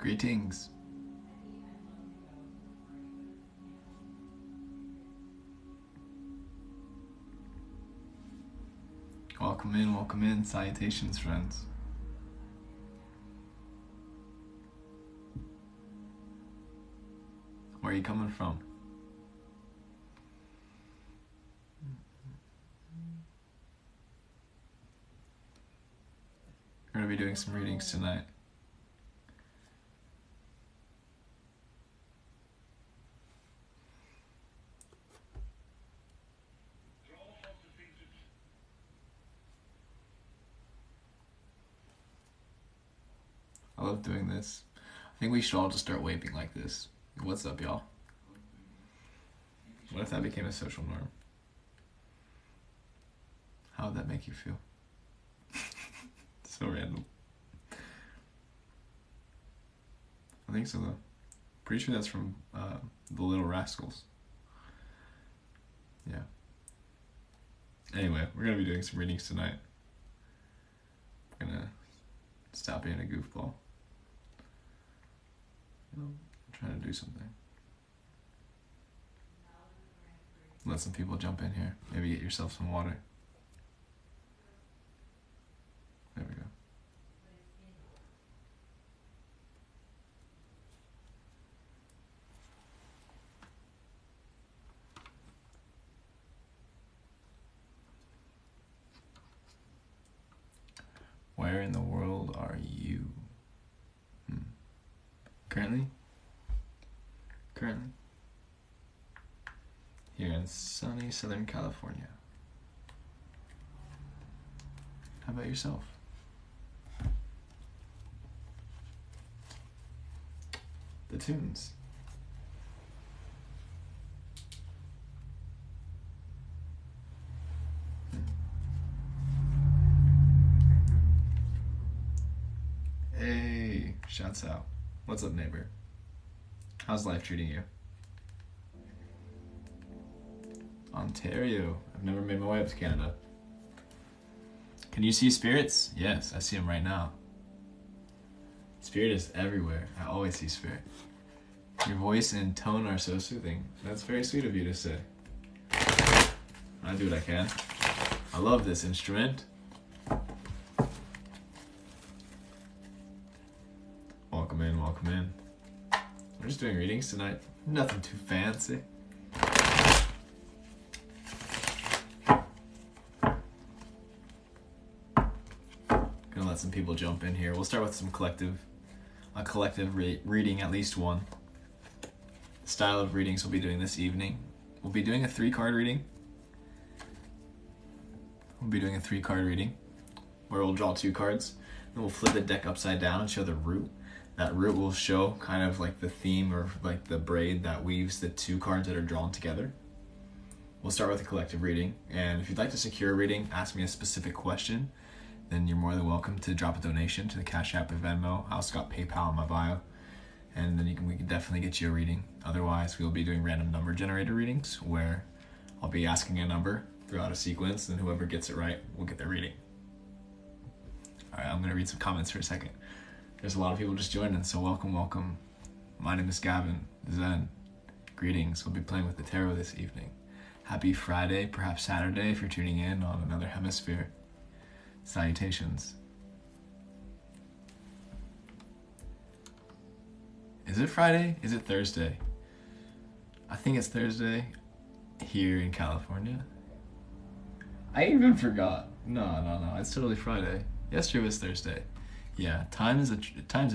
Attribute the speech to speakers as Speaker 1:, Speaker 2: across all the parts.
Speaker 1: Greetings. Welcome in. Salutations, friends. Where are you coming from? We're going to be doing some readings tonight. I love doing this. I think we should all just start waving like this. What's up, y'all? What if that became a social norm? How would that make you feel? So random. I think so, though. Pretty sure that's from The Little Rascals. Yeah. Anyway, we're going to be doing some readings tonight. We're going to stop being a goofball. I'm trying to do something. Let some people jump in here. Maybe get yourself some water. There we go. Where in the world are you? Currently? Here in sunny Southern California. How about yourself? The tunes. Hey, shouts out. What's up, neighbor? How's life treating you? Ontario. I've never made my way up to Canada. Can you see spirits? Yes, I see them right now. Spirit is everywhere. I always see spirit. Your voice and tone are so soothing. That's very sweet of you to say. I do what I can. I love this instrument. Welcome in. We're just doing readings tonight. Nothing too fancy. Gonna let some people jump in here. We'll start with some collective reading, at least one. The style of readings we'll be doing this evening. We'll be doing a 3-card reading. Where we'll draw 2 cards. Then we'll flip the deck upside down and show the root. That root will show kind of like the theme or like the braid that weaves the 2 cards that are drawn together. We'll start with a collective reading. And if you'd like to secure a reading, ask me a specific question, then you're more than welcome to drop a donation to the Cash App or Venmo. I also got PayPal in my bio. And then we can definitely get you a reading. Otherwise, we'll be doing random number generator readings where I'll be asking a number throughout a sequence, and whoever gets it right will get their reading. All right, I'm going to read some comments for a second. There's a lot of people just joining, so welcome. My name is Gavin Zen. Greetings. We'll be playing with the tarot this evening. Happy Friday, perhaps Saturday if you're tuning in on another hemisphere. Salutations. Is it Friday? Is it Thursday? I think it's Thursday here in California. I even forgot. No. It's totally Friday. Yesterday was Thursday. Yeah, time's a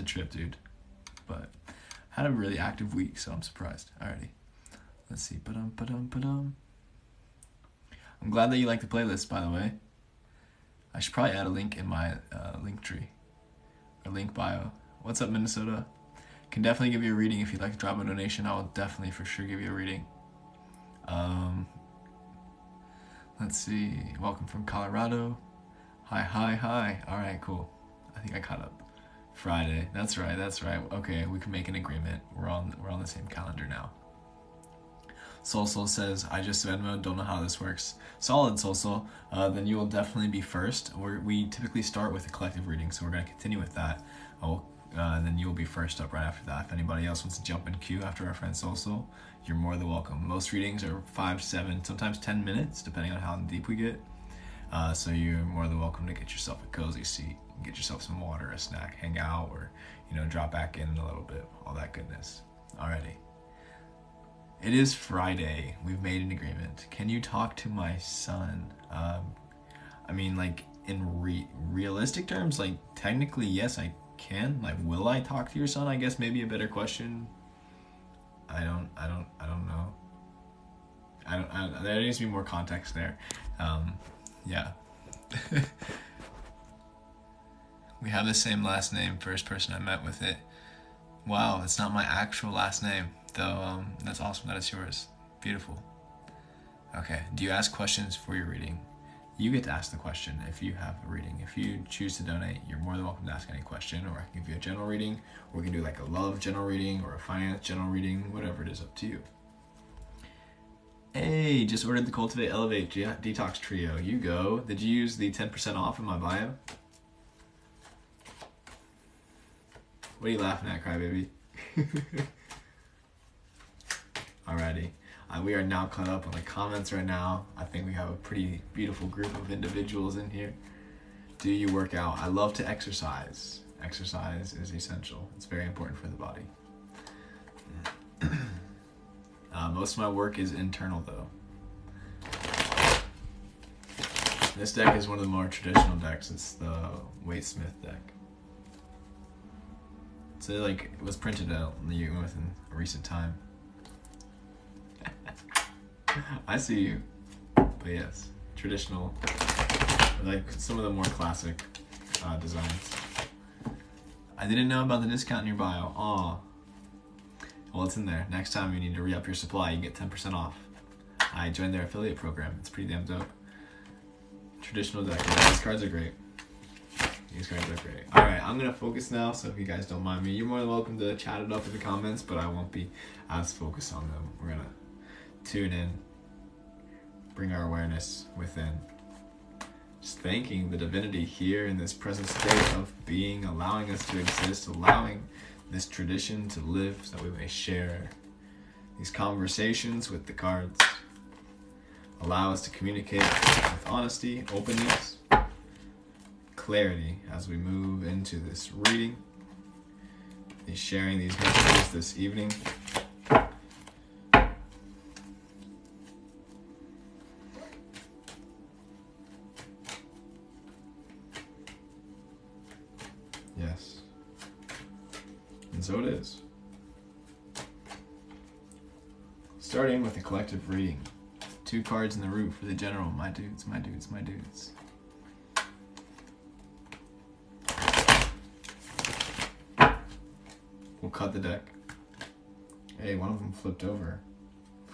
Speaker 1: trip, dude. But had a really active week, so I'm surprised. Alrighty. Let's see. I'm glad that you like the playlist, by the way. I should probably add a link in my link tree. Or link bio. What's up, Minnesota? Can definitely give you a reading if you'd like to drop a donation. I will definitely for sure give you a reading. Let's see. Welcome from Colorado. Hi. All right, cool. I think I caught up. Friday. That's right. Okay, we can make an agreement. We're on the same calendar now. Soul says, I just Venmo, don't know how this works. Solid, Soul. Then you will definitely be first. We typically start with a collective reading, so we're going to continue with that. and then you'll be first up right after that. If anybody else wants to jump in queue after our friend Soulsoul, you're more than welcome. Most readings are 5, 7, sometimes 10 minutes, depending on how deep we get. So you're more than welcome to get yourself a cozy seat, get yourself some water, a snack, hang out, or drop back in a little bit, all that goodness. Alrighty. It is Friday. We've made an agreement. Can you talk to my son? I mean, like, in realistic terms, like, technically, yes, I can. Like, will I talk to your son? I guess maybe a better question. I don't know. There needs to be more context there. Yeah. We have the same last name, first person I met with it. Wow, it's not my actual last name, though. That's awesome that it's yours. Beautiful. Okay, do you ask questions for your reading? You get to ask the question if you have a reading. If you choose to donate, you're more than welcome to ask any question, or I can give you a general reading, or we can do like a love general reading, or a finance general reading, whatever it is, up to you. Hey, just ordered the Cultivate Elevate Detox Trio. You go. Did you use the 10% off in my bio? What are you laughing at, crybaby? Alrighty. We are now caught up on the comments right now. I think we have a pretty beautiful group of individuals in here. Do you work out? I love to exercise. Exercise is essential. It's very important for the body. Most of my work is internal, though. This deck is one of the more traditional decks. It's the Waite-Smith deck. So like it was printed out within a recent time. I see you. But yes, traditional, like some of the more classic designs. I didn't know about the discount in your bio. Aw. Well, it's in there. Next time you need to re-up your supply, you get 10% off. I joined their affiliate program. It's pretty damn dope. Traditional deck. Yeah, these cards are great. These cards are great. Alright, I'm going to focus now, so if you guys don't mind me, you're more than welcome to chat it up in the comments, but I won't be as focused on them. We're going to tune in, bring our awareness within. Just thanking the divinity here in this present state of being, allowing us to exist, allowing this tradition to live so that we may share these conversations with the cards. Allow us to communicate with honesty, openness, clarity as we move into this reading, sharing these messages this evening. Yes. And so it is. Starting with a collective reading. 2 cards in the root for the general. My dudes, my dudes, my dudes. We'll cut the deck. Hey, one of them flipped over.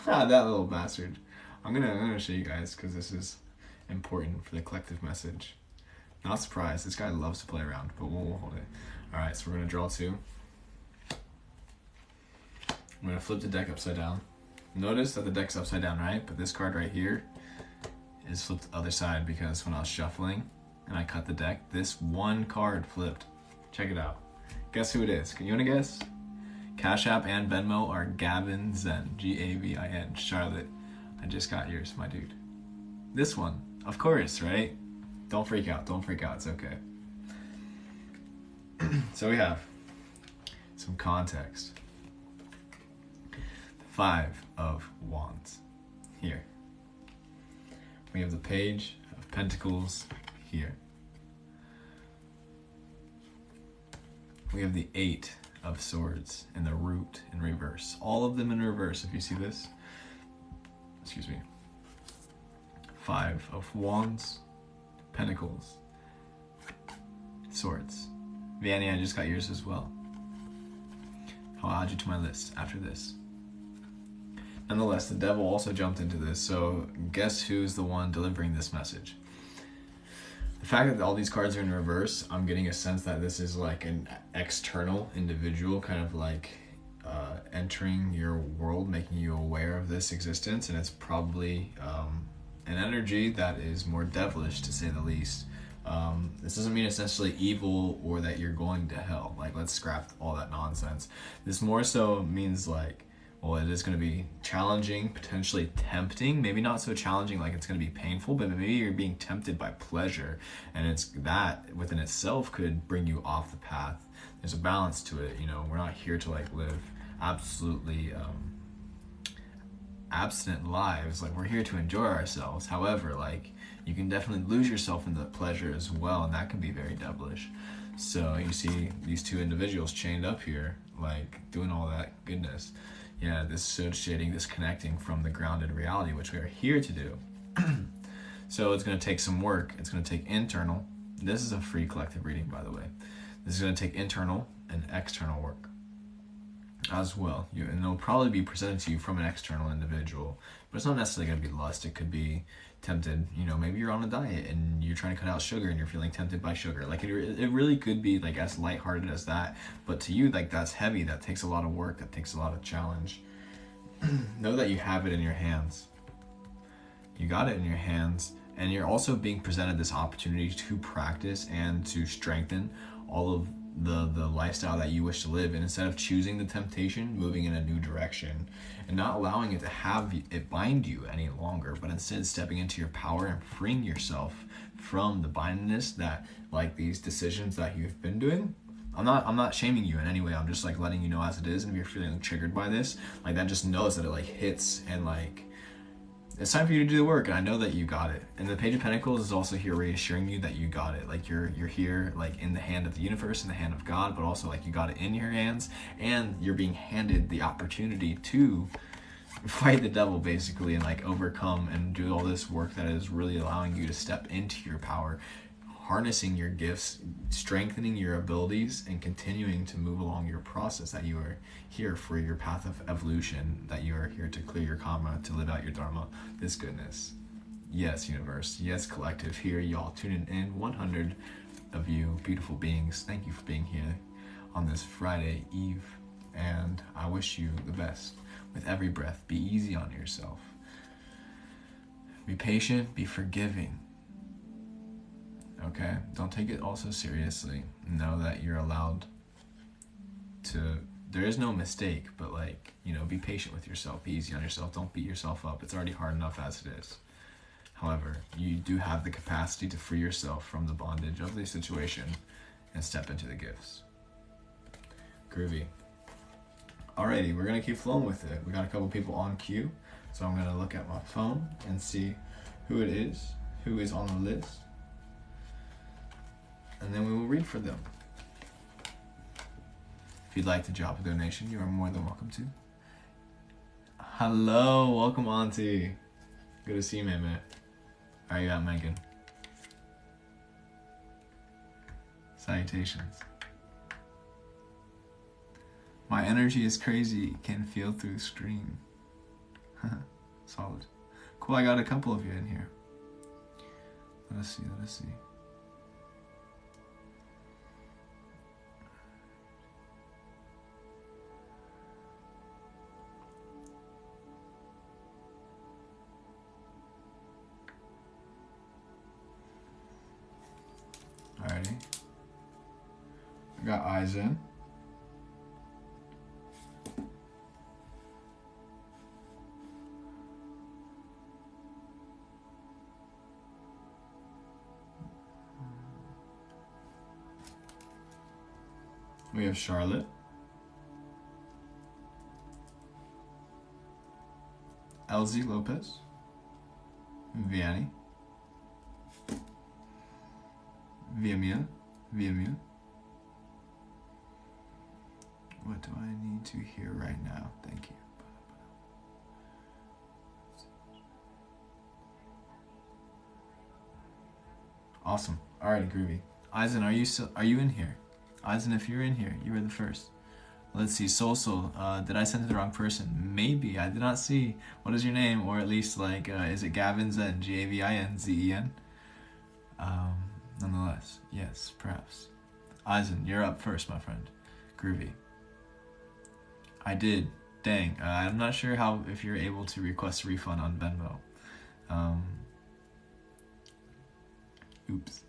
Speaker 1: Ah, that little bastard. I'm gonna show you guys because this is important for the collective message. Not surprised. This guy loves to play around, but we'll hold it. All right, so we're gonna draw 2. I'm gonna flip the deck upside down. Notice that the deck's upside down, right? But this card right here is flipped the other side because when I was shuffling and I cut the deck, this one card flipped. Check it out. Guess who it is? Can you want to guess? Cash App and Venmo are Gavin Zen. Gavin. Charlotte, I just got yours, my dude. This one. Of course, right? Don't freak out. Don't freak out. It's okay. So we have some context. 5 of Wands here. We have the Page of Pentacles here. We have the 8 of Swords in the root in reverse. All of them in reverse, if you see this. Excuse me. 5 of Wands, Pentacles, Swords. Vanny, I just got yours as well. I'll add you to my list after this. Nonetheless, the devil also jumped into this, so guess who's the one delivering this message? The fact that all these cards are in reverse, I'm getting a sense that this is like an external individual kind of like entering your world, making you aware of this existence, and it's probably an energy that is more devilish, to say the least. This doesn't mean it's necessarily evil or that you're going to hell. Like, let's scrap all that nonsense. This more so means like, well, it is going to be challenging, potentially tempting, maybe not so challenging like it's going to be painful, but maybe you're being tempted by pleasure, and it's that within itself could bring you off the path. There's a balance to it. You know, we're not here to like live absolutely abstinent lives. Like, we're here to enjoy ourselves. However, like, you can definitely lose yourself in the pleasure as well, and that can be very devilish. So you see these two individuals chained up here, like doing all that goodness. Yeah, dissociating, disconnecting from the grounded reality, which we are here to do. So it's going to take some work. It's going to take internal. This is a free collective reading, by the way. This is going to take internal and external work as well. And it'll probably be presented to you from an external individual, but it's not necessarily going to be lust. It could be tempted. You know, maybe you're on a diet and you're trying to cut out sugar and you're feeling tempted by sugar. Like, it really could be like as lighthearted as that, but to you, like, that's heavy. That takes a lot of work. That takes a lot of challenge. Know that you have it in your hands. You got it in your hands, and you're also being presented this opportunity to practice and to strengthen all of the lifestyle that you wish to live. And instead of choosing the temptation, moving in a new direction and not allowing it to have it bind you any longer, but instead stepping into your power and freeing yourself from the bindedness that, like, these decisions that you've been doing. I'm not shaming you in any way. I'm just like letting you know as it is. And if you're feeling triggered by this, like, that just knows that it like hits, and like, it's time for you to do the work, and I know that you got it. And the Page of Pentacles is also here reassuring you that you got it. Like, you're here, like, in the hand of the universe, in the hand of God, but also like you got it in your hands, and you're being handed the opportunity to fight the devil, basically, and like overcome and do all this work that is really allowing you to step into your power, harnessing your gifts, strengthening your abilities, and continuing to move along your process, that you are here for your path of evolution, that you are here to clear your karma, to live out your dharma, this goodness. Yes, universe. Yes, collective. Here, y'all tuning in, 100 of you beautiful beings. Thank you for being here on this Friday Eve, and I wish you the best with every breath. Be easy on yourself. Be patient, be forgiving. Okay, don't take it all so seriously. Know that you're allowed to, there is no mistake, but like, you know, be patient with yourself, be easy on yourself, don't beat yourself up. It's already hard enough as it is. However, you do have the capacity to free yourself from the bondage of the situation and step into the gifts. Groovy. Alrighty, we're gonna keep flowing with it. We got a couple people on queue, so I'm gonna look at my phone and see who it is, who is on the list, and then we will read for them. If you'd like to drop a donation, you are more than welcome to. Hello, welcome, Auntie. Good to see you, man. How you at, Megan? Salutations. My energy is crazy, can feel through screen. Solid. Cool, I got a couple of you in here. Let us see. Alrighty. I got eyes in. We have Charlotte, LZ Lopez, Vianney, Viamia. What do I need to hear right now? Thank you. Awesome. Alrighty, groovy. Eisen, are you in here? Eisen, if you're in here, you were the first. Let's see, Soul. Did I send to the wrong person? Maybe. I did not see. What is your name? Or at least, like, is it Gavin Zen? Gavinzen? Nonetheless, yes, perhaps. Eisen, you're up first, my friend. Groovy. I did. Dang. I'm not sure if you're able to request a refund on Venmo. Oops.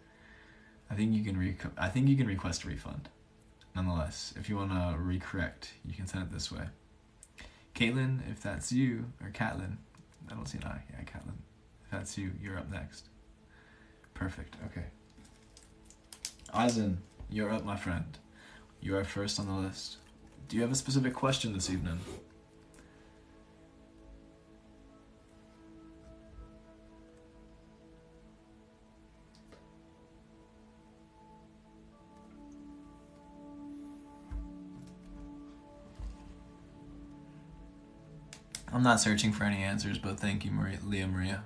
Speaker 1: I think you can request a refund. Nonetheless, if you want to recorrect, you can send it this way. Caitlin, if that's you, or Catlin, I don't see an I. Yeah, Catlin. If that's you, you're up next. Perfect. Okay. Eisen, you're up, my friend. You are first on the list. Do you have a specific question this evening? I'm not searching for any answers, but thank you, Leah Maria.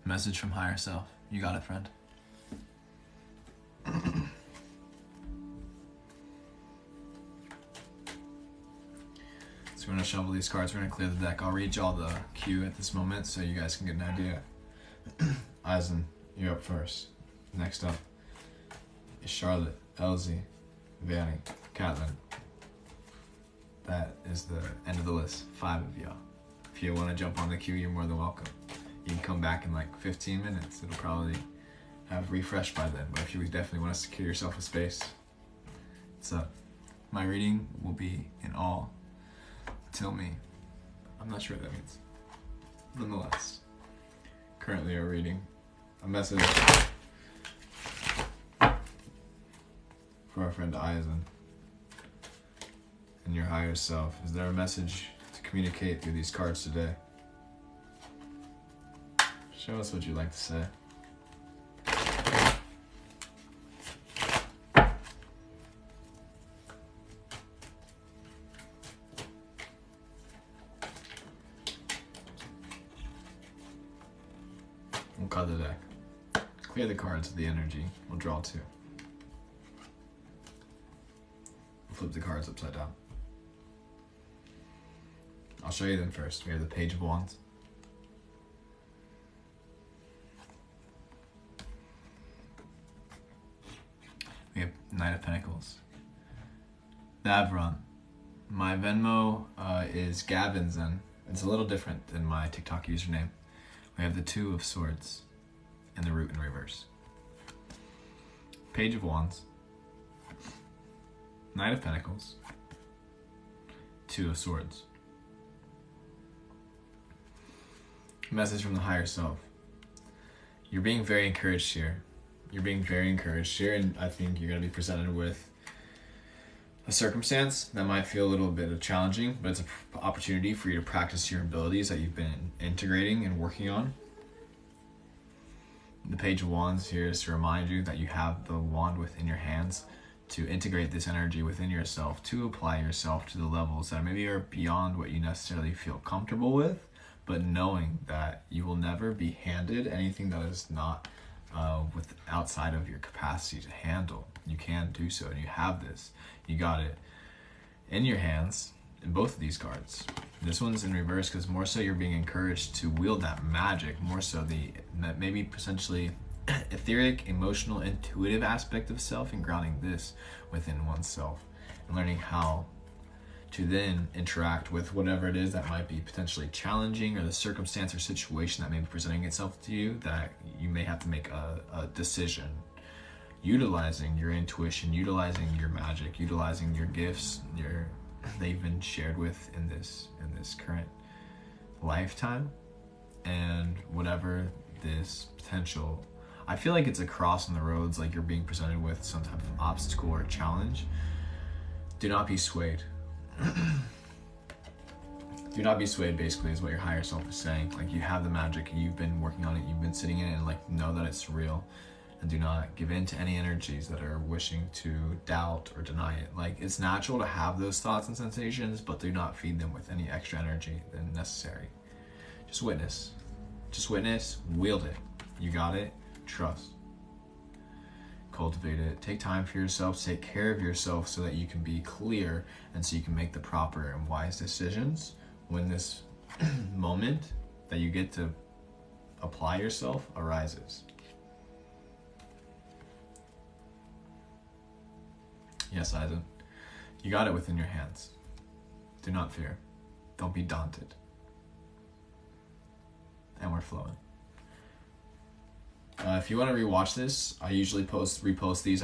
Speaker 1: Message from higher self. You got it, friend. So we're going to shuffle these cards. We're going to clear the deck. I'll read y'all the cue at this moment so you guys can get an idea. Eisen, you're up first. Next up is Charlotte, Elsie, Vanny, Catlin. That is the end of the list. 5 of y'all. If you want to jump on the queue, you're more than welcome. You can come back in like 15 minutes. It'll probably have refreshed by then. But if you definitely want to secure yourself a space, it's up. My reading will be in all till me. I'm not sure what that means. Nonetheless, currently we're reading a message for our friend Eisen and your higher self. Is there a message to communicate through these cards today? Show us what you'd like to say. We'll cut the deck. Clear the cards of the energy. We'll draw 2. We'll flip the cards upside down. I'll show you them first. We have the Page of Wands. We have Knight of Pentacles. Navron. My Venmo is Gavinzen. It's a little different than my TikTok username. We have the 2 of Swords and the Root in reverse. Page of Wands. Knight of Pentacles. 2 of Swords. Message from the higher self. You're being very encouraged here. And I think you're going to be presented with a circumstance that might feel a little bit challenging, but it's an opportunity for you to practice your abilities that you've been integrating and working on. The Page of Wands here is to remind you that you have the wand within your hands to integrate this energy within yourself, to apply yourself to the levels that maybe are beyond what you necessarily feel comfortable with, but knowing that you will never be handed anything that is not with outside of your capacity to handle. You can do so, and you have this. You got it in your hands in both of these cards. This one's in reverse because more so you're being encouraged to wield that magic, more so that maybe potentially etheric, emotional, intuitive aspect of self, and grounding this within oneself and learning how to then interact with whatever it is that might be potentially challenging, or the circumstance or situation that may be presenting itself to you that you may have to make a decision. Utilizing your intuition, utilizing your magic, utilizing your gifts, they've been shared with in this current lifetime, and whatever this potential, I feel like it's a cross on the roads, like you're being presented with some type of obstacle or challenge. Do not be swayed. Do not be swayed, basically, is what your higher self is saying. Like, you have the magic, you've been working on it, you've been sitting in it, and like, know that it's real. And do not give in to any energies that are wishing to doubt or deny it. Like, it's natural to have those thoughts and sensations, but do not feed them with any extra energy than necessary. Just witness. Just witness, wield it. You got it. Trust. Cultivate it. Take time for yourself. Take care of yourself so that you can be clear and so you can make the proper and wise decisions when this moment that you get to apply yourself arises. Yes, Eisen. You got it within your hands. Do not fear. Don't be daunted. And we're flowing. If you want to rewatch this, I usually repost these.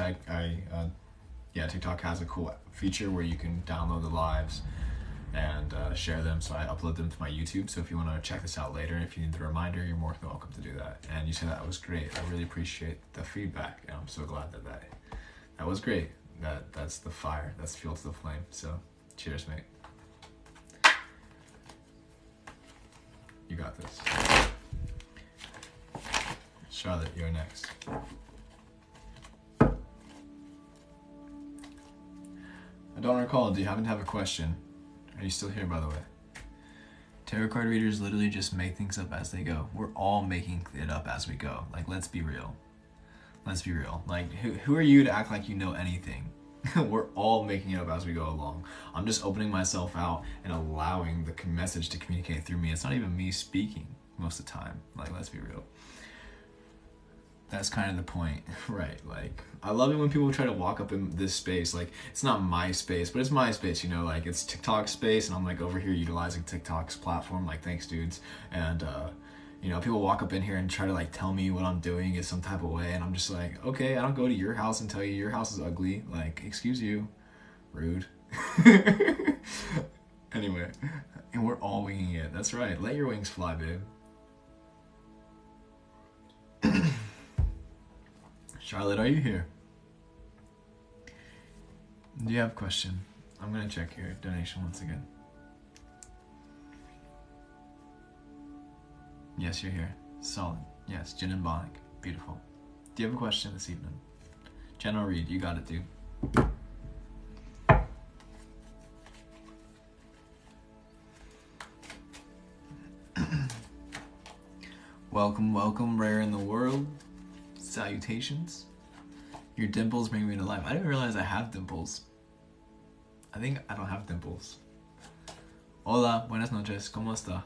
Speaker 1: TikTok has a cool feature where you can download the lives and share them. So I upload them to my YouTube. So if you want to check this out later, if you need the reminder, you're more than welcome to do that. And you said that was great. I really appreciate the feedback, and I'm so glad that was great. That's the fire. That's fuel to the flame. So cheers, mate. You got this. Charlotte, you're next. I don't recall. Do you happen to have a question? Are you still here, by the way? Tarot card readers literally just make things up as they go. We're all making it up as we go. Like, let's be real. Let's be real. Like, who are you to act like you know anything? We're all making it up as we go along. I'm just opening myself out and allowing the message to communicate through me. It's not even me speaking most of the time. Like, let's be real. That's kind of the point, right? Like, I love it when people try to walk up in this space. Like, it's not my space, but it's my space, you know? Like, it's TikTok space, and I'm, like, over here utilizing TikTok's platform. Like, thanks, dudes. And, you know, people walk up in here and try to, like, tell me what I'm doing is some type of way, and I'm just like, okay, I don't go to your house and tell you your house is ugly. Like, excuse you. Rude. Anyway, and we're all winging it. That's right. Let your wings fly, babe. Charlotte, are you here? Do you have a question? I'm gonna check your donation once again. Yes, you're here. Solid. Yes, Gin and Bonic. Beautiful. Do you have a question this evening? General Reed, you got it, dude. Welcome, welcome, rare in the world. Salutations. Your dimples bring me to life. I didn't realize I have dimples. I think I don't have dimples. Hola, buenas noches, ¿cómo está?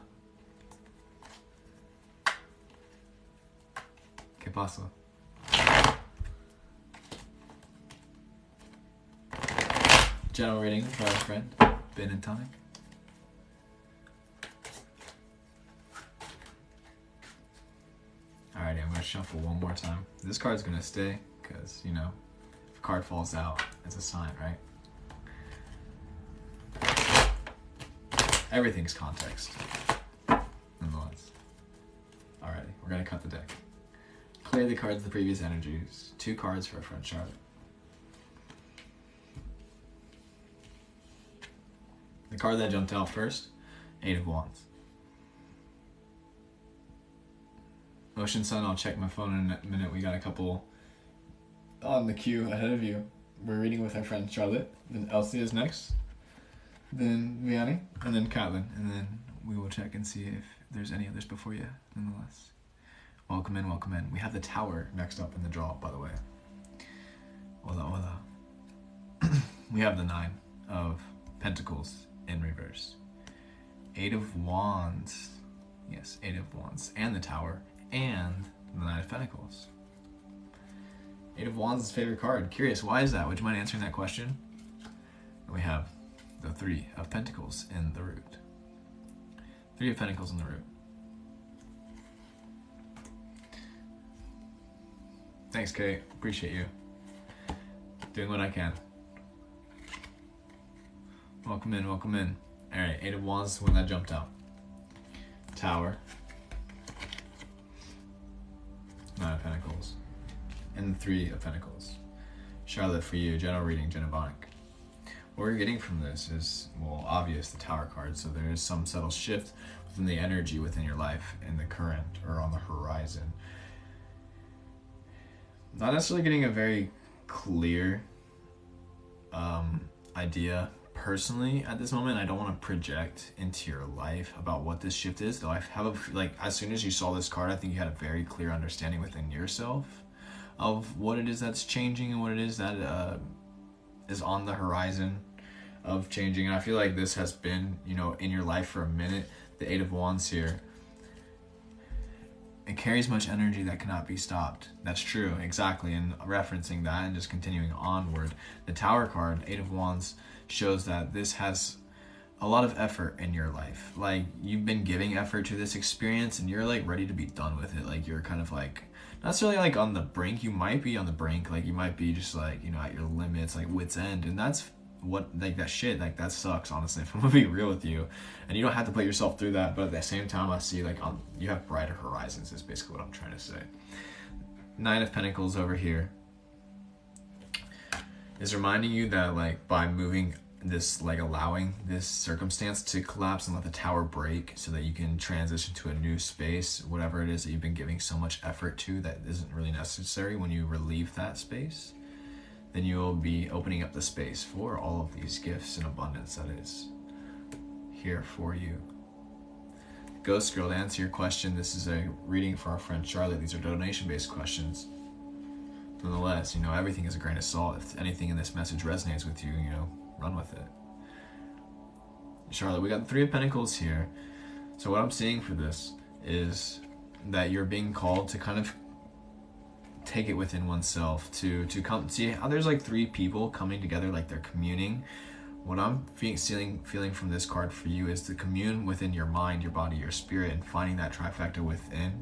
Speaker 1: ¿Qué pasa? General reading for our friend, Ben and Tonic. Alrighty, I'm gonna shuffle one more time. This card's gonna stay, because, you know, if a card falls out, it's a sign, right? Everything's context, nonetheless. Alrighty, we're gonna cut the deck. Clear the cards of the previous energies. 2 cards for our friend Charlotte. The card that jumped out first, 8 of Wands. Ocean Sun, I'll check my phone in a minute. We got a couple on the queue ahead of you. We're reading with our friend Charlotte. Then Elsie is next. Then Vianney. And then Catelyn. And then we will check and see if there's any others before you, nonetheless. Welcome in, welcome in. We have the Tower next up in the draw, by the way. Hola, hola. We have the 9 of Pentacles in reverse. 8 of Wands. Yes, 8 of Wands. And the Tower. And the 9 of Pentacles. 8 of Wands is his favorite card. Curious, why is that? Would you mind answering that question? And we have the 3 of Pentacles in the root. 3 of Pentacles in the root. Thanks, Kate. Appreciate you. Doing what I can. Welcome in, welcome in. Alright, 8 of Wands is the one that jumped out. Tower. 9 of Pentacles. And 3 of Pentacles. Charlotte, for you, general reading, Gin and Bonic. What we're getting from this is, well, obvious, the Tower card. So there is some subtle shift within the energy within your life in the current or on the horizon. Not necessarily getting a very clear idea personally at this moment. I don't want to project into your life about what this shift is, though I have like, as soon as you saw this card, I think you had a very clear understanding within yourself of what it is that's changing and what it is that is on the horizon of changing. And I feel like this has been, you know, in your life for a minute. The 8 of Wands here, it carries much energy that cannot be stopped. That's true, exactly. And referencing that and just continuing onward, the Tower card, 8 of Wands, shows that this has a lot of effort in your life. Like, you've been giving effort to this experience and you're like ready to be done with it. Like, you're kind of like not necessarily like on the brink. You might be on the brink, like you might be just like, you know, at your limits, like wit's end, and that's what, like that shit, like that sucks, honestly, if I'm gonna be real with you. And you don't have to put yourself through that, but at the same time, I see like you have brighter horizons is basically what I'm trying to say. Nine of Pentacles over here is reminding you that like by moving this, like allowing this circumstance to collapse and let the tower break so that you can transition to a new space, whatever it is that you've been giving so much effort to that isn't really necessary, when you relieve that space, then you will be opening up the space for all of these gifts and abundance that is here for you. Ghost Girl, to answer your question, this is a reading for our friend Charlotte. These are donation-based questions. Nonetheless, you know, everything is a grain of salt. If anything in this message resonates with you, you know, run with it. Charlotte, we got the Three of Pentacles here. So what I'm seeing for this is that you're being called to kind of take it within oneself, to come see how there's like three people coming together, like they're communing. What I'm feeling from this card for you is to commune within your mind, your body, your spirit, and finding that trifecta within.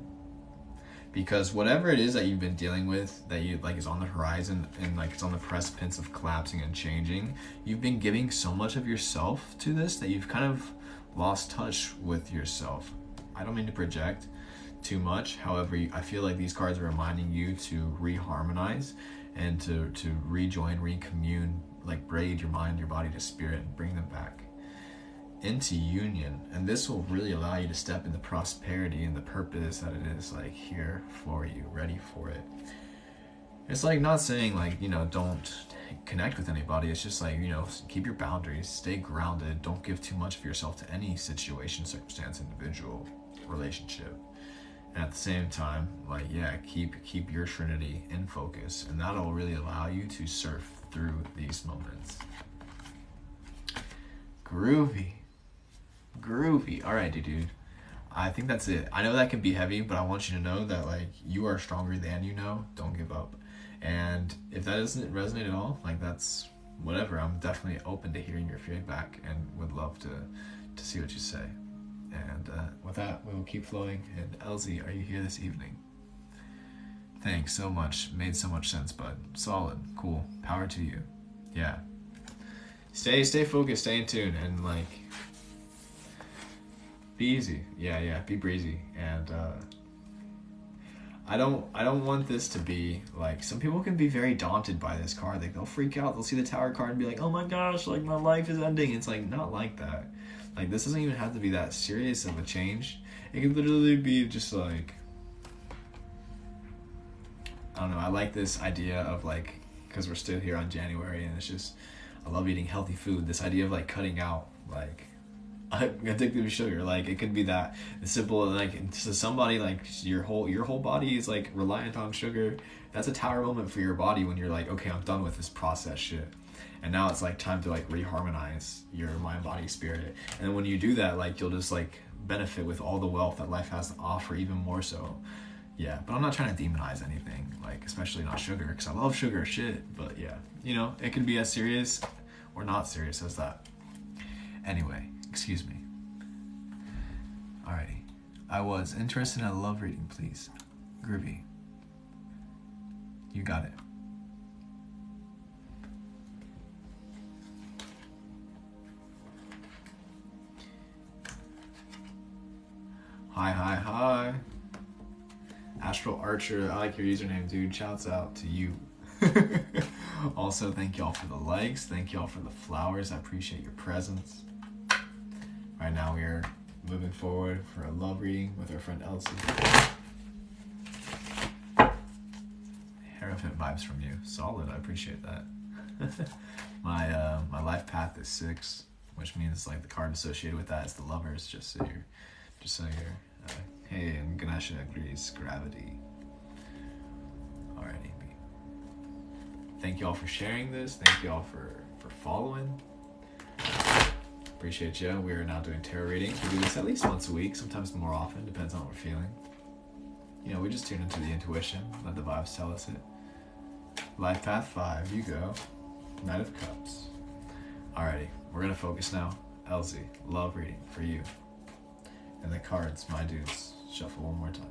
Speaker 1: Because whatever it is that you've been dealing with, that you like is on the horizon and like it's on the precipice of collapsing and changing, you've been giving so much of yourself to this that you've kind of lost touch with yourself. I don't mean to project too much, however, I feel like these cards are reminding you to reharmonize and to rejoin, recommune, like braid your mind, your body to spirit and bring them back into union. And this will really allow you to step in the prosperity and the purpose that it is like here for you, ready for it. It's like not saying like, you know, don't connect with anybody. It's just like, you know, keep your boundaries, stay grounded, don't give too much of yourself to any situation, circumstance, individual, relationship. And at the same time, like, yeah, keep your trinity in focus, and that'll really allow you to surf through these moments. Groovy. All right, dude. I think that's it. I know that can be heavy, but I want you to know that like you are stronger than you know. Don't give up. And if that doesn't resonate at all, like that's whatever. I'm definitely open to hearing your feedback and would love to see what you say. And with that, we will keep flowing. And LZ, are you here this evening? Thanks so much. Made so much sense, bud. Solid. Cool. Power to you. Yeah. Stay focused, stay in tune, and like be easy. Yeah, be breezy. And I don't want this to be like, some people can be very daunted by this card. Like they'll freak out, they'll see the Tower card and be like, oh my gosh, like my life is ending. It's like not like that. Like this doesn't even have to be that serious of a change. It could literally be just like, I don't know, I like this idea of like, because we're still here on January and it's just, I love eating healthy food. This idea of like cutting out, like, I'm addicted to sugar. Like it could be that simple. Like to somebody, like your whole body is like reliant on sugar. That's a Tower moment for your body when you're like, okay, I'm done with this processed shit, and now it's like time to like reharmonize your mind, body, spirit. And then when you do that, like you'll just like benefit with all the wealth that life has to offer, even more so. Yeah, but I'm not trying to demonize anything, like especially not sugar, because I love sugar shit. But yeah, you know, it can be as serious or not serious as that. Anyway, excuse me. Alrighty. I was interested in a love reading, please. Groovy. You got it. Hi. Astral Archer, I like your username, dude. Shouts out to you. Also, thank y'all for the likes. Thank y'all for the flowers. I appreciate your presence. Right now, we are moving forward for a love reading with our friend Elsie. Hierophant vibes from you. Solid. I appreciate that. My life path is 6, which means like the card associated with that is the Lovers. Just so you're. Hey, and Ganesha agrees. Gravity. Alrighty. Thank you all for sharing this. Thank you all for following. Appreciate you. We are now doing tarot readings. We do this at least once a week, sometimes more often, depends on what we're feeling. You know, we just tune into the intuition, let the vibes tell us it. Life Path 5, you go. Knight of Cups. Alrighty, we're gonna focus now. Elsie, love reading for you. And the cards, my dudes, shuffle one more time.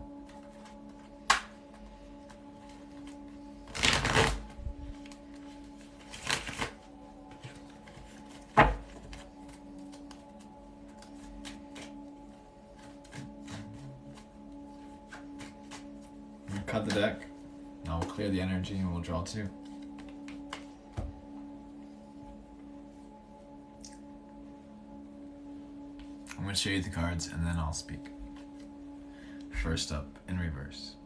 Speaker 1: the deck. Now we'll clear the energy and we'll draw 2. I'm going to show you the cards and then I'll speak. First up, in reverse.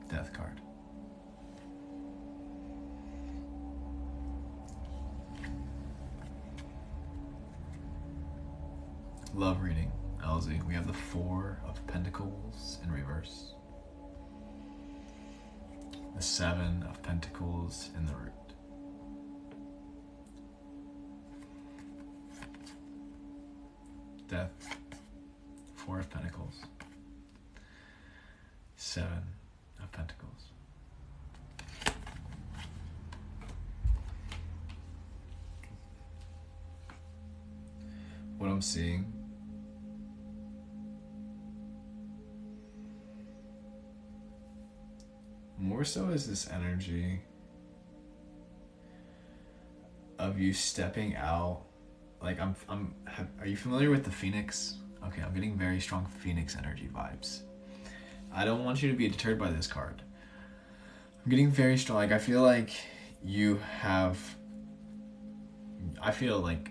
Speaker 1: Death card. Love reading, LZ. We have the 4 of Pentacles in reverse. The 7 of Pentacles in the root. Death, 4 of Pentacles, 7 of Pentacles. What I'm seeing more so is this energy of you stepping out. Like are you familiar with the Phoenix? Okay, I'm getting very strong Phoenix energy vibes. I don't want you to be deterred by this card. I'm getting very strong. Like I feel like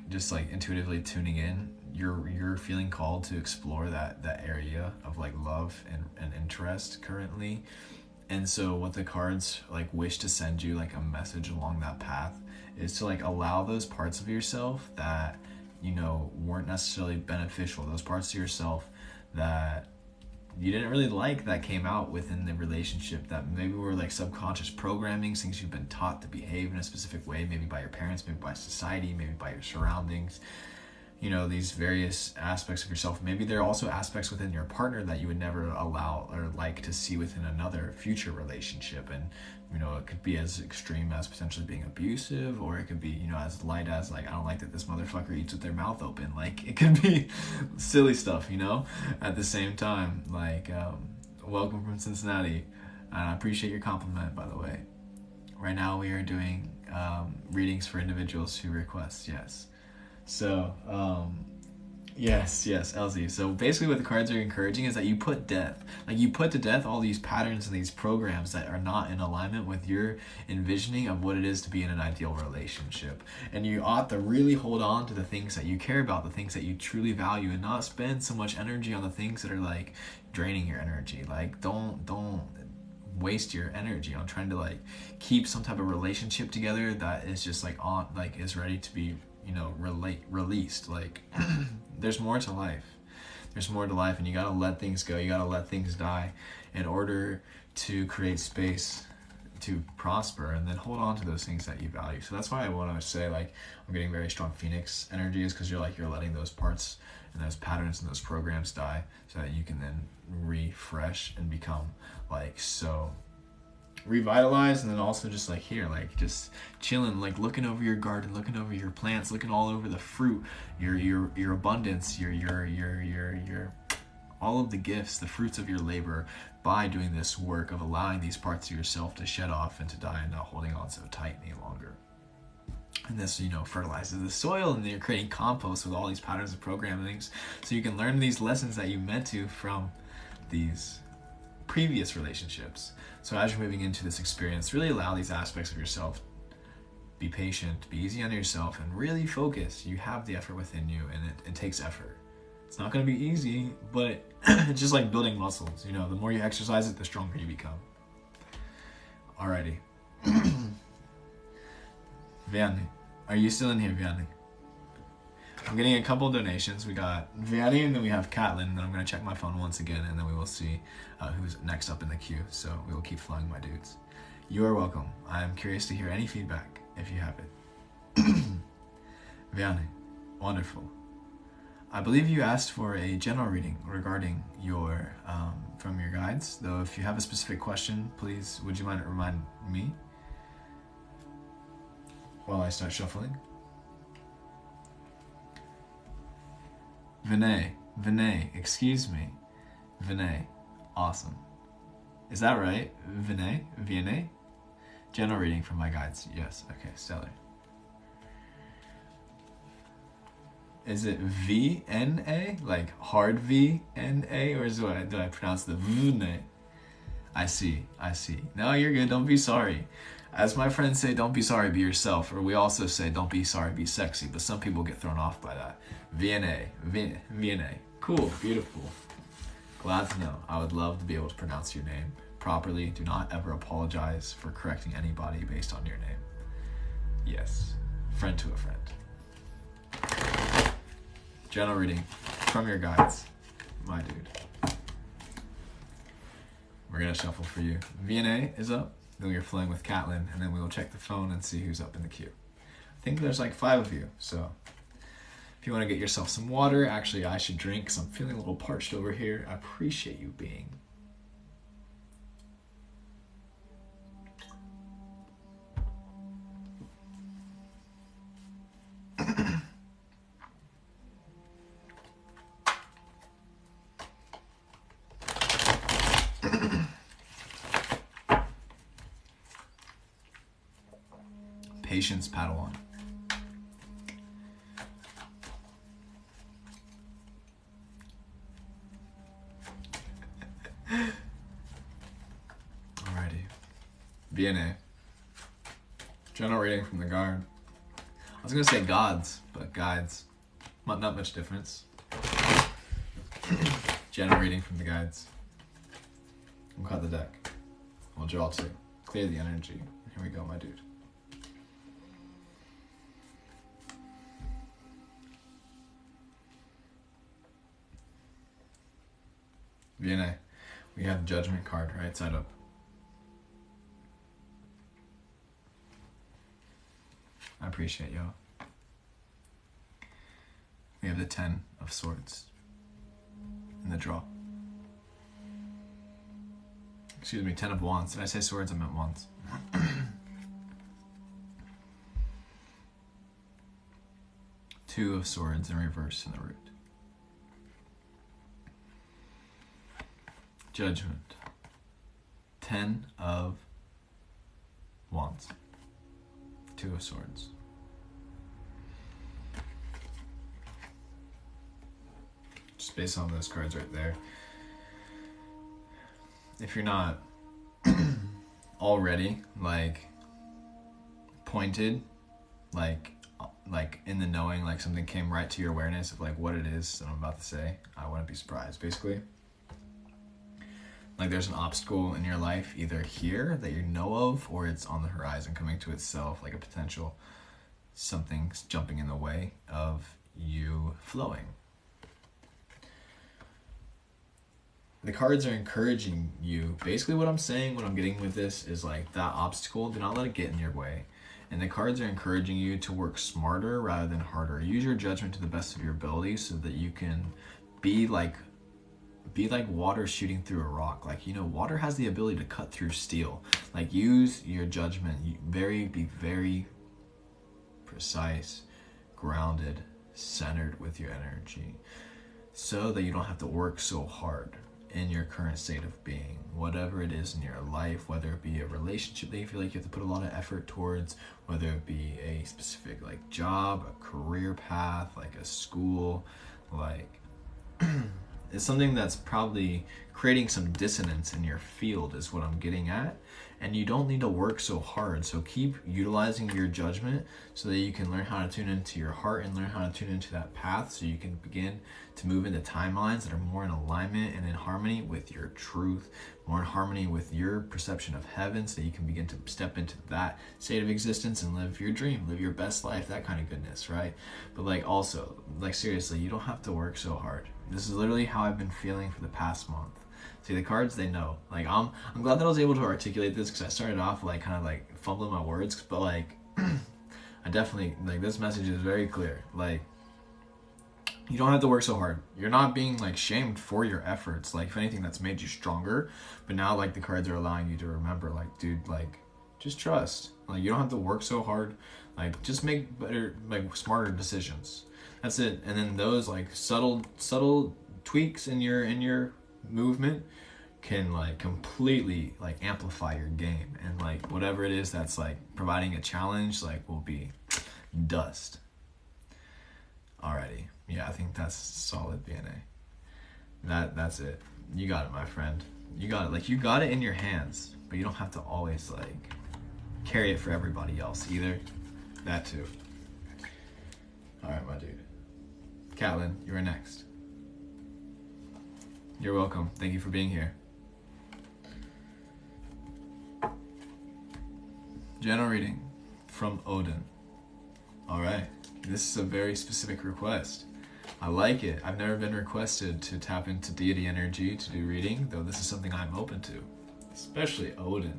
Speaker 1: just like intuitively tuning in, you're feeling called to explore that area of like love and interest currently. And so what the cards like wish to send you, like a message along that path, is to like allow those parts of yourself that, you know, weren't necessarily beneficial, those parts of yourself that you didn't really like that came out within the relationship, that maybe were like subconscious programming, things you've been taught to behave in a specific way, maybe by your parents, maybe by society, maybe by your surroundings. You know, these various aspects of yourself. Maybe there are also aspects within your partner that you would never allow or like to see within another future relationship. And, you know, it could be as extreme as potentially being abusive, or it could be, you know, as light as like, I don't like that this motherfucker eats with their mouth open. Like, it could be silly stuff, you know, at the same time. Like, welcome from Cincinnati. I appreciate your compliment, by the way. Right now we are doing readings for individuals who request, yes. So, yes, LZ. So basically what the cards are encouraging is that you put to death all these patterns and these programs that are not in alignment with your envisioning of what it is to be in an ideal relationship. And you ought to really hold on to the things that you care about, the things that you truly value, and not spend so much energy on the things that are like draining your energy. Like, don't waste your energy on trying to like keep some type of relationship together that is just like is ready to be, you know, released. Like there's more to life. There's more to life, and you gotta let things go. You gotta let things die in order to create space to prosper, and then hold on to those things that you value. So that's why I want to say, like, I'm getting very strong Phoenix energy, is because you're letting those parts and those patterns and those programs die, so that you can then refresh and become like so revitalized. And then also just like here, like just chilling, like looking over your garden, looking over your plants, looking all over the fruit, your abundance, your all of the gifts, the fruits of your labor, by doing this work of allowing these parts of yourself to shed off and to die, and not holding on so tight any longer. And this, you know, fertilizes the soil, and then you're creating compost with all these patterns of programmings, so you can learn these lessons that you meant to from these previous relationships. So as you're moving into this experience, really allow these aspects of yourself. Be patient, be easy on yourself, and really focus. You have the effort within you, and it takes effort. It's not going to be easy, but it's just like building muscles. You know, the more you exercise it, the stronger you become. Alrighty. Vianney. Are you still in here, Vianney? I'm getting a couple donations. We got Vianney, and then we have Catlin, and then I'm going to check my phone once again, and then we will see who's next up in the queue. So we will keep flowing, my dudes. You are welcome. I'm curious to hear any feedback, if you have it. Vianney. Wonderful. I believe you asked for a general reading regarding your, from your guides, though if you have a specific question, please, would you mind remind me while I start shuffling? Vinay, excuse me. Vinay, awesome. Is that right? Vinay? General reading from my guides, yes, okay, stellar. Is it V-N-A? Like hard V-N-A? Or did I pronounce the V-N-A? I see. No, you're good. Don't be sorry. As my friends say, don't be sorry, be yourself. Or we also say, don't be sorry, be sexy. But some people get thrown off by that. V-N-A. V-N-A. Cool. Beautiful. Glad to know. I would love to be able to pronounce your name properly. Do not ever apologize for correcting anybody based on your name. Yes. Friend to a friend. General reading from your guides, my dude. We're gonna shuffle for you. V&A is up, then we're flowing with Catlin, and then we will check the phone and see who's up in the queue. I think there's like 5 of you, so if you want to get yourself some water, actually I should drink because I'm feeling a little parched over here. I appreciate you being. Patience, Padawan. Alrighty. V&A. General reading from the guard. I was gonna say gods, but guides. Not much difference. General reading from the guides. We'll cut the deck. We'll draw 2. Clear the energy. Here we go, my dude. V&A. We have the Judgment card right side up. I appreciate y'all. We have the 10 of Swords in the draw. Excuse me, 10 of Wands. Did I say Swords? I meant Wands. 2 of Swords in reverse in the root. Judgment. 10 of Wands. 2 of Swords. Just based on those cards right there. If you're not already like pointed, like in the knowing, like something came right to your awareness of like what it is that I'm about to say, I wouldn't be surprised. Basically, like there's an obstacle in your life either here that you know of, or it's on the horizon coming to itself, like a potential something's jumping in the way of you flowing. The cards are encouraging you. Basically what I'm saying, what I'm getting with this is like that obstacle, do not let it get in your way. And the cards are encouraging you to work smarter rather than harder. Use your judgment to the best of your ability so that you can be like water shooting through a rock. Like, you know, water has the ability to cut through steel. Like, use your judgment. Be very precise, grounded, centered with your energy so that you don't have to work so hard in your current state of being, whatever it is in your life, whether it be a relationship that you feel like you have to put a lot of effort towards, whether it be a specific like job, a career path, like a school, like it's something that's probably creating some dissonance in your field is what I'm getting at. And you don't need to work so hard. So keep utilizing your judgment so that you can learn how to tune into your heart and learn how to tune into that path so you can begin to move into timelines that are more in alignment and in harmony with your truth, more in harmony with your perception of heaven, so you can begin to step into that state of existence and live your dream, live your best life, that kind of goodness, right? But like also, like seriously, you don't have to work so hard. This is literally how I've been feeling for the past month. See, the cards, they know. Like, I'm glad that I was able to articulate this because I started off like kind of like fumbling my words, but like I definitely, like, this message is very clear. Like, you don't have to work so hard. You're not being like shamed for your efforts. Like, if anything, that's made you stronger. But now like the cards are allowing you to remember, like, dude, like, just trust. Like, you don't have to work so hard. Like, just make better, like smarter decisions. That's it. And then those like subtle tweaks in your movement can like completely like amplify your game, and like whatever it is that's like providing a challenge like will be dust. Alrighty. Yeah, I think that's solid BNA. That's it. You got it, my friend. You got it. Like, you got it in your hands, but you don't have to always, like, carry it for everybody else either. That too. Alright, my dude. Catlin, you are next. You're welcome. Thank you for being here. General reading from Odin. Alright. This is a very specific request. I like it. I've never been requested to tap into deity energy to do reading, though this is something I'm open to. Especially Odin.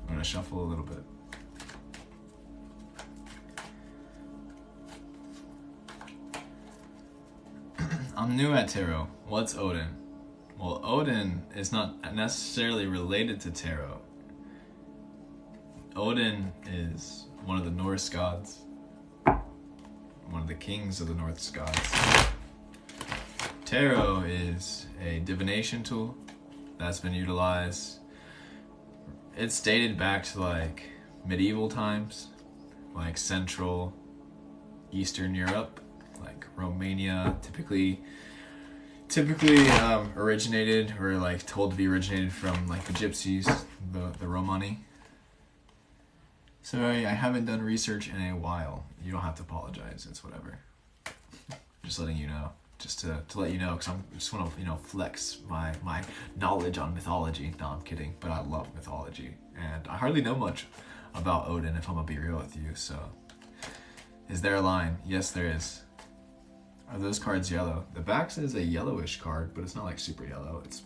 Speaker 1: I'm gonna shuffle a little bit. I'm new at tarot. What's Odin? Well, Odin is not necessarily related to tarot. Odin is one of the Norse gods, one of the kings of the Norse gods. Tarot is a divination tool that's been utilized. It's dated back to like medieval times, like Central Eastern Europe, like Romania, typically originated, or like told to be originated from like the gypsies, the Romani. Sorry, I haven't done research in a while. You don't have to apologize. It's whatever. Just letting you know, just to let you know, because I just want to flex my knowledge on mythology. No, I'm kidding, but I love mythology, and I hardly know much about Odin, if I'm gonna be real with you. So, is there a line? Yes, there is. Are those cards yellow? The back is a yellowish card, but it's not like super yellow. It's,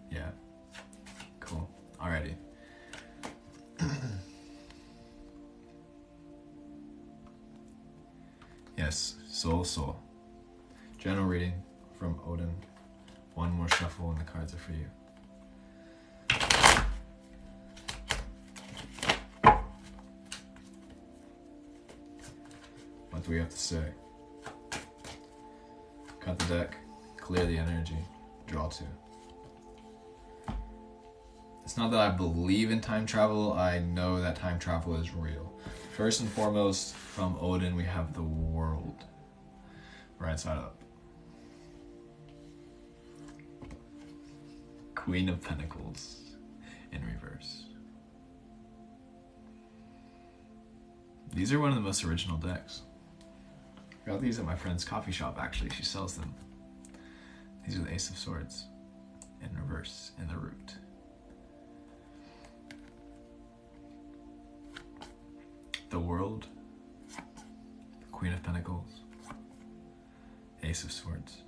Speaker 1: yeah, cool. Alrighty. Yes, soul. General reading from Odin. One more shuffle and the cards are for you. What do we have to say? Cut the deck, clear the energy, draw two. It's not that I believe in time travel, I know that time travel is real. First and foremost, from Odin, we have the world. Right side up. Queen of Pentacles in reverse. These are one of the most original decks. I got these at my friend's coffee shop, actually. She sells them. These are the Ace of Swords in reverse, in the root. The World, Queen of Pentacles, Ace of Swords.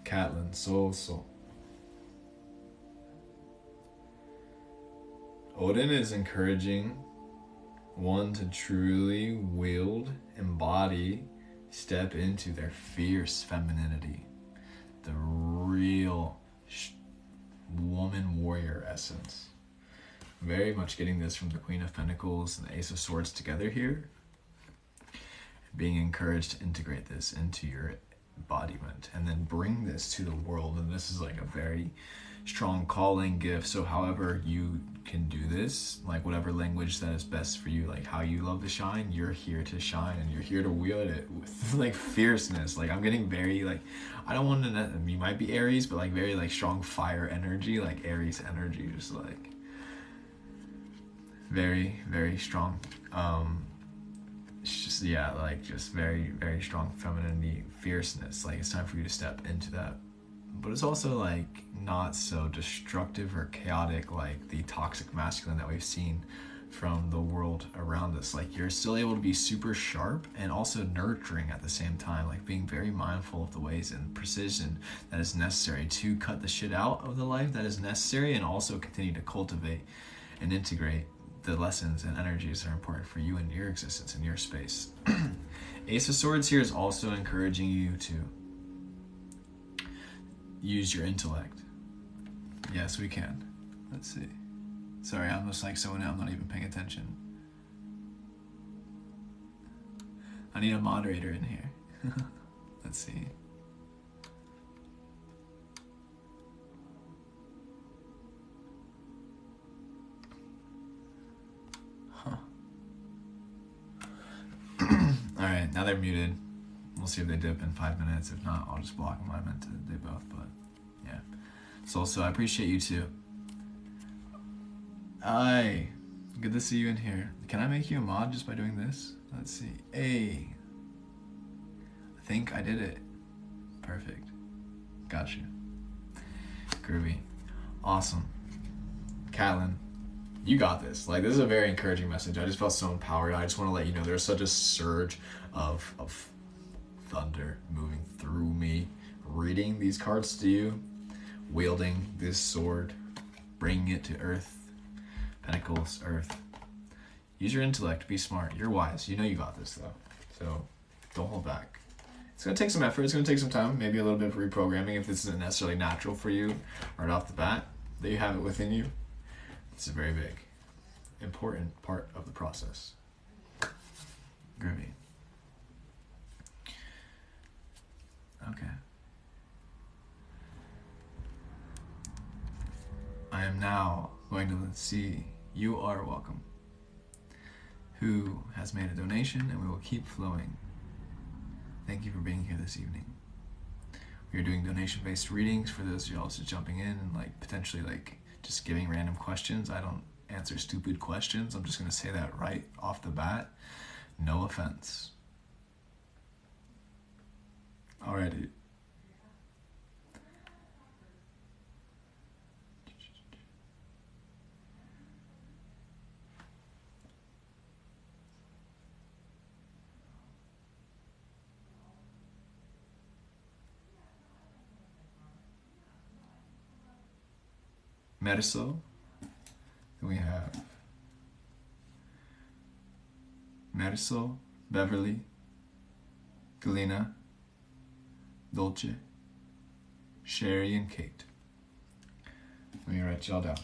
Speaker 1: Catlin, soul. Odin is encouraging one to truly wield, embody, step into their fierce femininity, the real woman warrior essence. Very much getting this from the Queen of Pentacles and the Ace of Swords together here. Being encouraged to integrate this into your embodiment and then bring this to the world. And this is like a very strong calling gift. So however you can do this, like whatever language that is best for you, like how you love to shine, you're here to shine and you're here to wield it with like fierceness. Like I'm getting very like, I don't want to, you might be Aries, but like very like strong fire energy, like Aries energy, just like very, very strong. It's just, yeah, like just very, very strong femininity, fierceness. Like it's time for you to step into that. But it's also like not so destructive or chaotic like the toxic masculine that we've seen from the world around us. Like you're still able to be super sharp and also nurturing at the same time, like being very mindful of the ways and precision that is necessary to cut the shit out of the life that is necessary, and also continue to cultivate and integrate the lessons and energies that are important for you and your existence in your space. Ace of Swords here is also encouraging you to use your intellect. Yes, we can. Let's see. Sorry, I'm just like someone, I'm not even paying attention. I need a moderator in here. Let's see. Huh. Alright, now they're muted. We'll see if they dip in 5 minutes. If not, I'll just block them. I meant to do both, but yeah. So I appreciate you too. Hi. Good to see you in here. Can I make you a mod just by doing this? Let's see. Hey. I think I did it. Perfect. Got you. Groovy. Awesome. Catlin, you got this. Like, this is a very encouraging message. I just felt so empowered. I just want to let you know there's such a surge of thunder moving through me, reading these cards to you, wielding this sword, bringing it to earth, Pentacles, earth. Use your intellect, be smart, you're wise, you know you got this though, so don't hold back. It's going to take some effort, it's going to take some time, maybe a little bit of reprogramming if this isn't necessarily natural for you right off the bat, that you have it within you. It's a very big, important part of the process. Groovy. Okay. I am now going to see You Are Welcome, who has made a donation, and we will keep flowing. Thank you for being here this evening. We are doing donation-based readings for those of you also jumping in and like potentially like just giving random questions. I don't answer stupid questions. I'm just going to say that right off the bat. No offense. Alrighty. Marisol. Then we have Marisol, Beverly, Galena, Dolce, Sherry, and Kate. Let me write y'all down.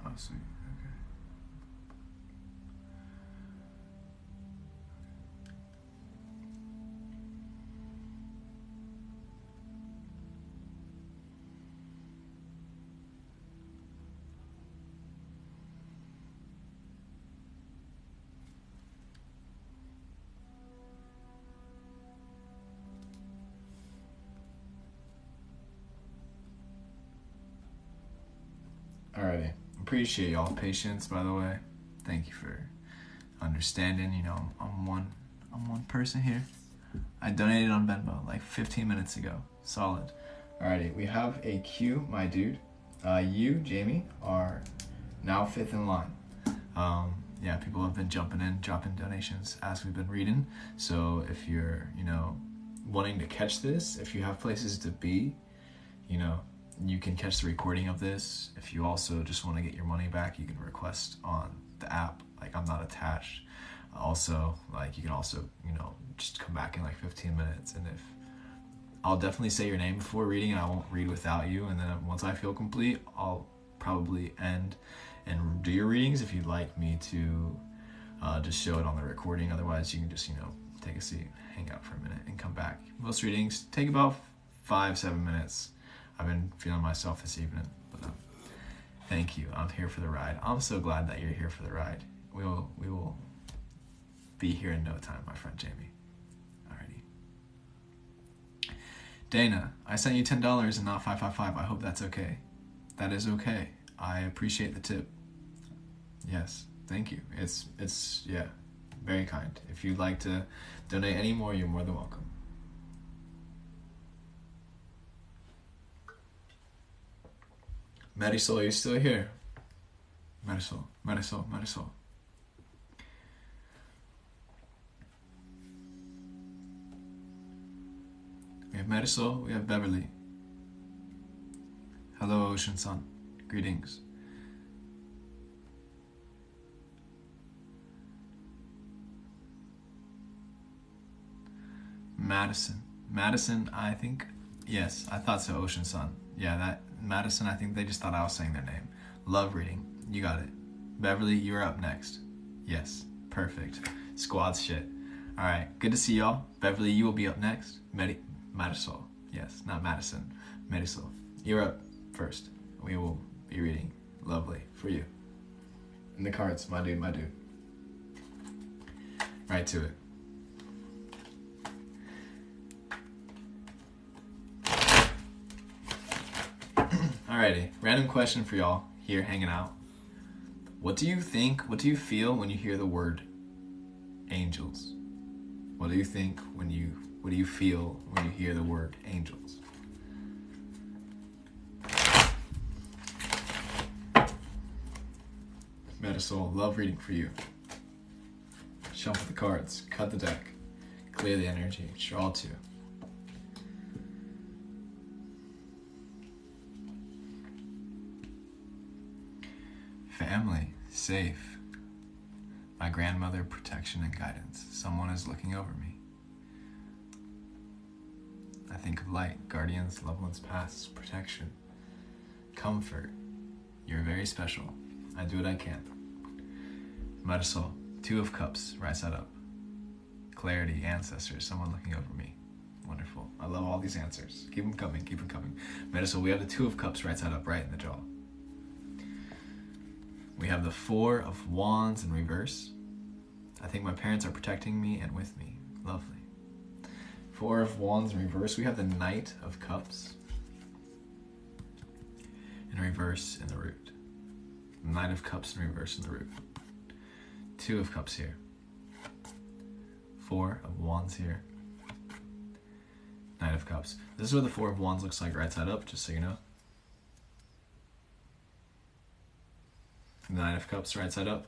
Speaker 1: Oh, sweet. Okay. Alrighty. Appreciate y'all's patience, by the way. Thank you for understanding. You know, I'm one person here. I donated on Venmo like 15 minutes ago. Solid. Alrighty, we have a queue, my dude. You, Jamie, are now 5th in line. Yeah, people have been jumping in, dropping donations as we've been reading. So if you're, you know, wanting to catch this, if you have places to be, you know, you can catch the recording of this. If you also just want to get your money back, you can request on the app. Like, I'm not attached. Also, like, you can also, you know, just come back in like 15 minutes. And if I'll definitely say your name before reading, and I won't read without you. And then once I feel complete, I'll probably end and do your readings if you'd like me to just show it on the recording. Otherwise, you can just, you know, take a seat, hang out for a minute, and come back. Most readings take about 5-7 minutes. I've been feeling myself this evening, but thank you. I'm here for the ride. I'm so glad that you're here for the ride. We will be here in no time, my friend Jamie. Alrighty. Dana, I sent you $10 and not $555. I hope that's okay. That is okay. I appreciate the tip. Yes, thank you. It's yeah, very kind. If you'd like to donate any more, you're more than welcome. Marisol, are you still here? Marisol. We have Marisol, we have Beverly. Hello, Ocean Sun. Greetings. Madison. Madison, I think, yes, I thought so, Ocean Sun. Yeah, that Madison, I think they just thought I was saying their name. Love reading. You got it. Beverly, you're up next. Yes, perfect. Squad shit. All right, good to see y'all. Beverly, you will be up next. Marisol. Yes, not Madison. Marisol. You're up first. We will be reading. Lovely. For you. And the cards, my dude, my dude. Right to it. Alrighty, random question for y'all here hanging out. What do you think, what do you feel when you hear the word angels? What do you think what do you feel when you hear the word angels? Marisol, love reading for you. Shuffle the cards, cut the deck, clear the energy, draw two. Family, safe. My grandmother, protection and guidance. Someone is looking over me. I think of light, guardians, loved ones past, protection, comfort. You're very special. I do what I can. Marisol, Two of Cups, right side up. Clarity, ancestors, someone looking over me. Wonderful. I love all these answers. Keep them coming, keep them coming. Marisol, we have the Two of Cups, right side up, right in the jaw. We have the Four of Wands in reverse. I think my parents are protecting me and with me. Lovely. Four of Wands in reverse. We have the Knight of Cups in reverse in the root. Knight of Cups in reverse in the root. Two of Cups here. Four of Wands here. Knight of Cups. This is what the Four of Wands looks like right side up, just so you know. The Nine of Cups right side up.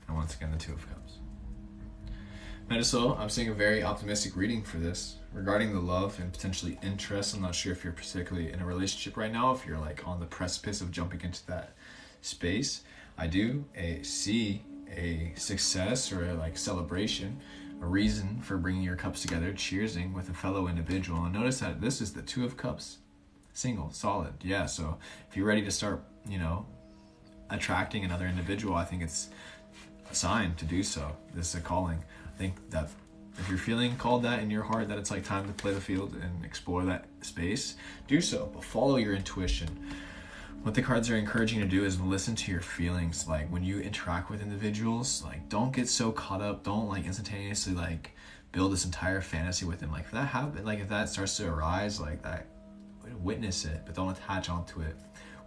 Speaker 1: And once again, the Two of Cups. Marisol, I'm seeing a very optimistic reading for this. Regarding the love and potentially interest, I'm not sure if you're particularly in a relationship right now, if you're like on the precipice of jumping into that space. I do see a success or a like celebration, a reason for bringing your cups together, cheersing with a fellow individual. And notice that this is the Two of Cups. Single, solid. Yeah, so if you're ready to start, attracting another individual, I think it's a sign to do so. This is a calling. I think that if you're feeling called that in your heart, that it's like time to play the field and explore that space, do so, but follow your intuition. What the cards are encouraging you to do is listen to your feelings. Like when you interact with individuals, like don't get so caught up, don't like instantaneously like build this entire fantasy with them. Like if that happens, like if that starts to arise, like that, witness it, but don't attach onto it.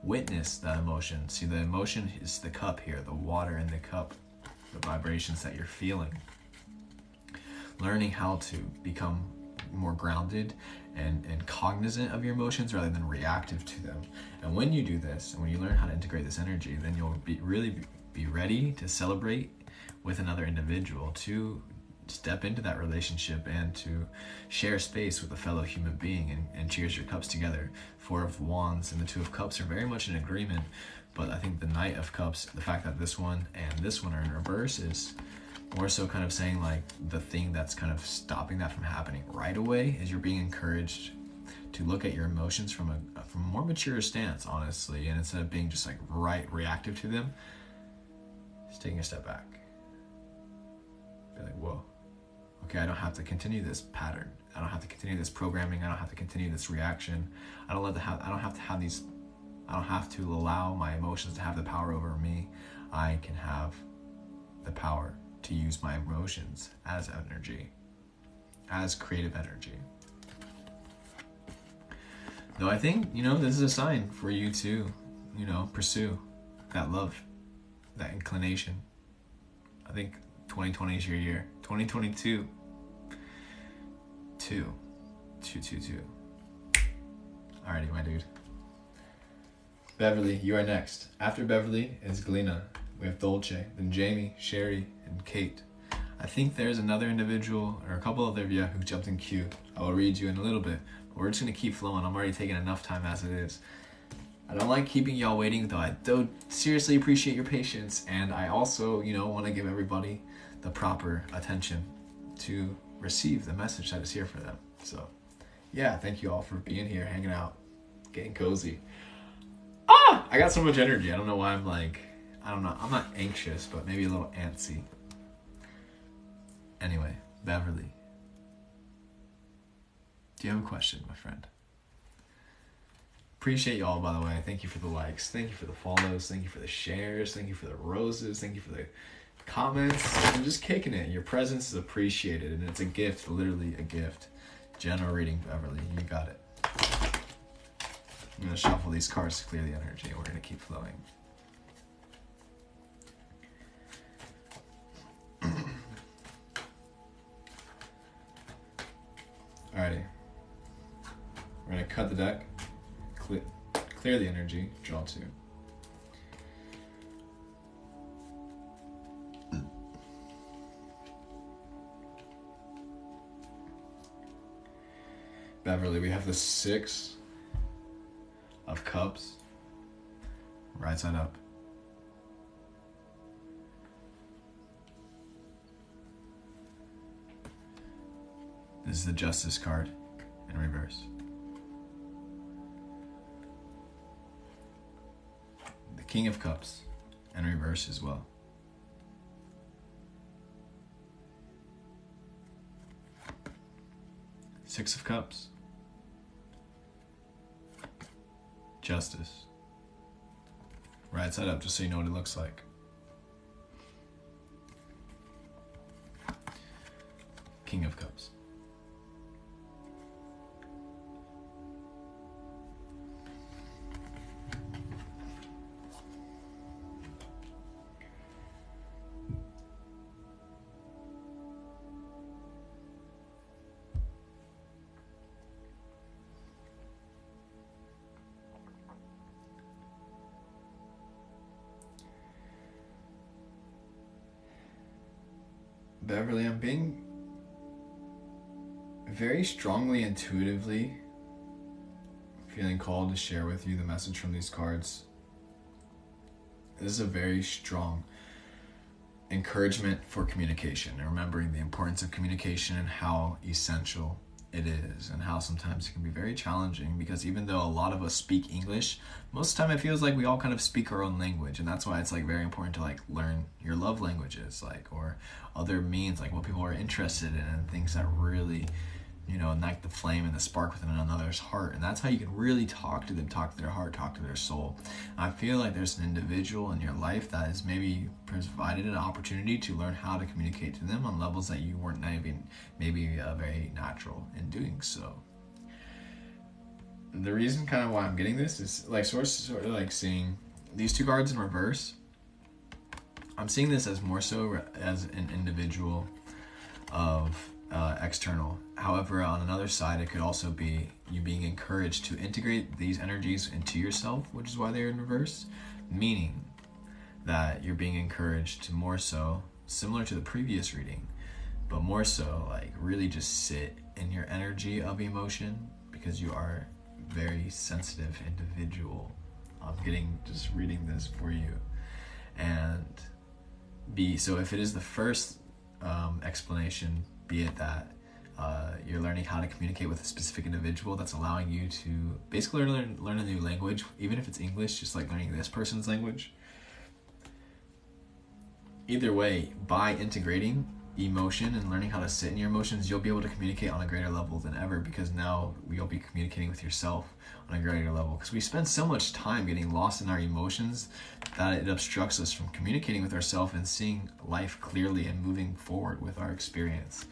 Speaker 1: Witness that emotion. See, the emotion is the cup here, the water in the cup, the vibrations that you're feeling. Learning how to become more grounded and cognizant of your emotions rather than reactive to them. And when you do this, and when you learn how to integrate this energy, then you'll really be ready to celebrate with another individual, to step into that relationship and to share space with a fellow human being and cheers your cups together. Four of Wands and the Two of Cups are very much in agreement, but I think the Knight of Cups, the fact that this one and this one are in reverse, is more so kind of saying like the thing that's kind of stopping that from happening right away is you're being encouraged to look at your emotions from a more mature stance, honestly, and instead of being just like reactive to them, just taking a step back. Be like, whoa. Okay, I don't have to continue this pattern. I don't have to continue this programming. I don't have to continue this reaction. I don't have to allow my emotions to have the power over me. I can have the power to use my emotions as energy, as creative energy. Though I think, this is a sign for you to, pursue that love, that inclination. I think 2020 is your year. 2022. 2. Alrighty, my dude. Beverly, you are next. After Beverly is Galena. We have Dolce, then Jamie, Sherry, and Kate. I think there's another individual, or a couple other of you who jumped in queue. I will read you in a little bit, but we're just going to keep flowing. I'm already taking enough time as it is. I don't like keeping y'all waiting, though I do seriously appreciate your patience, and I also, want to give everybody the proper attention to receive the message that is here for them. So yeah, thank you all for being here, hanging out, getting cozy. I got so much energy. I don't know why I'm like, I don't know. I'm not anxious, but maybe a little antsy. Anyway, Beverly, do you have a question, my friend? Appreciate y'all, by the way. Thank you for the likes. Thank you for the follows. Thank you for the shares. Thank you for the roses. Thank you for the comments. I'm just kicking it. Your presence is appreciated, and it's a gift, literally a gift. General reading, Beverly. You got it. I'm going to shuffle these cards to clear the energy, and we're going to keep flowing. Alrighty. We're going to cut the deck, clear the energy, draw two. Beverly, we have the Six of Cups, right side up. This is the Justice card in reverse. The King of Cups in reverse as well. Six of Cups. Justice. Right side up, just so you know what it looks like. King of Cups. Beverly, I'm being very strongly intuitively feeling called to share with you the message from these cards. This is a very strong encouragement for communication and remembering the importance of communication and how essential it is, and how sometimes it can be very challenging, because even though a lot of us speak English, most of the time it feels like we all kind of speak our own language, and that's why it's like very important to like learn your love languages, like, or other means, like what people are interested in, and things that really, you know, ignite the flame and the spark within another's heart. And that's how you can really talk to them, talk to their heart, talk to their soul. I feel like there's an individual in your life that has maybe provided an opportunity to learn how to communicate to them on levels that you weren't even maybe very natural in doing so. The reason kind of why I'm getting this is like sort of like seeing these two cards in reverse. I'm seeing this as more so as an individual of external. However, on another side, it could also be you being encouraged to integrate these energies into yourself, which is why they're in reverse, meaning that you're being encouraged to more so, similar to the previous reading, but more so like really just sit in your energy of emotion, because you are a very sensitive individual. I'm just reading this for you. And so if it is the first explanation, be it that you're learning how to communicate with a specific individual that's allowing you to basically learn a new language, even if it's English, just like learning this person's language. Either way, by integrating emotion and learning how to sit in your emotions, you'll be able to communicate on a greater level than ever, because now you'll be communicating with yourself on a greater level, because we spend so much time getting lost in our emotions that it obstructs us from communicating with ourselves and seeing life clearly and moving forward with our experience.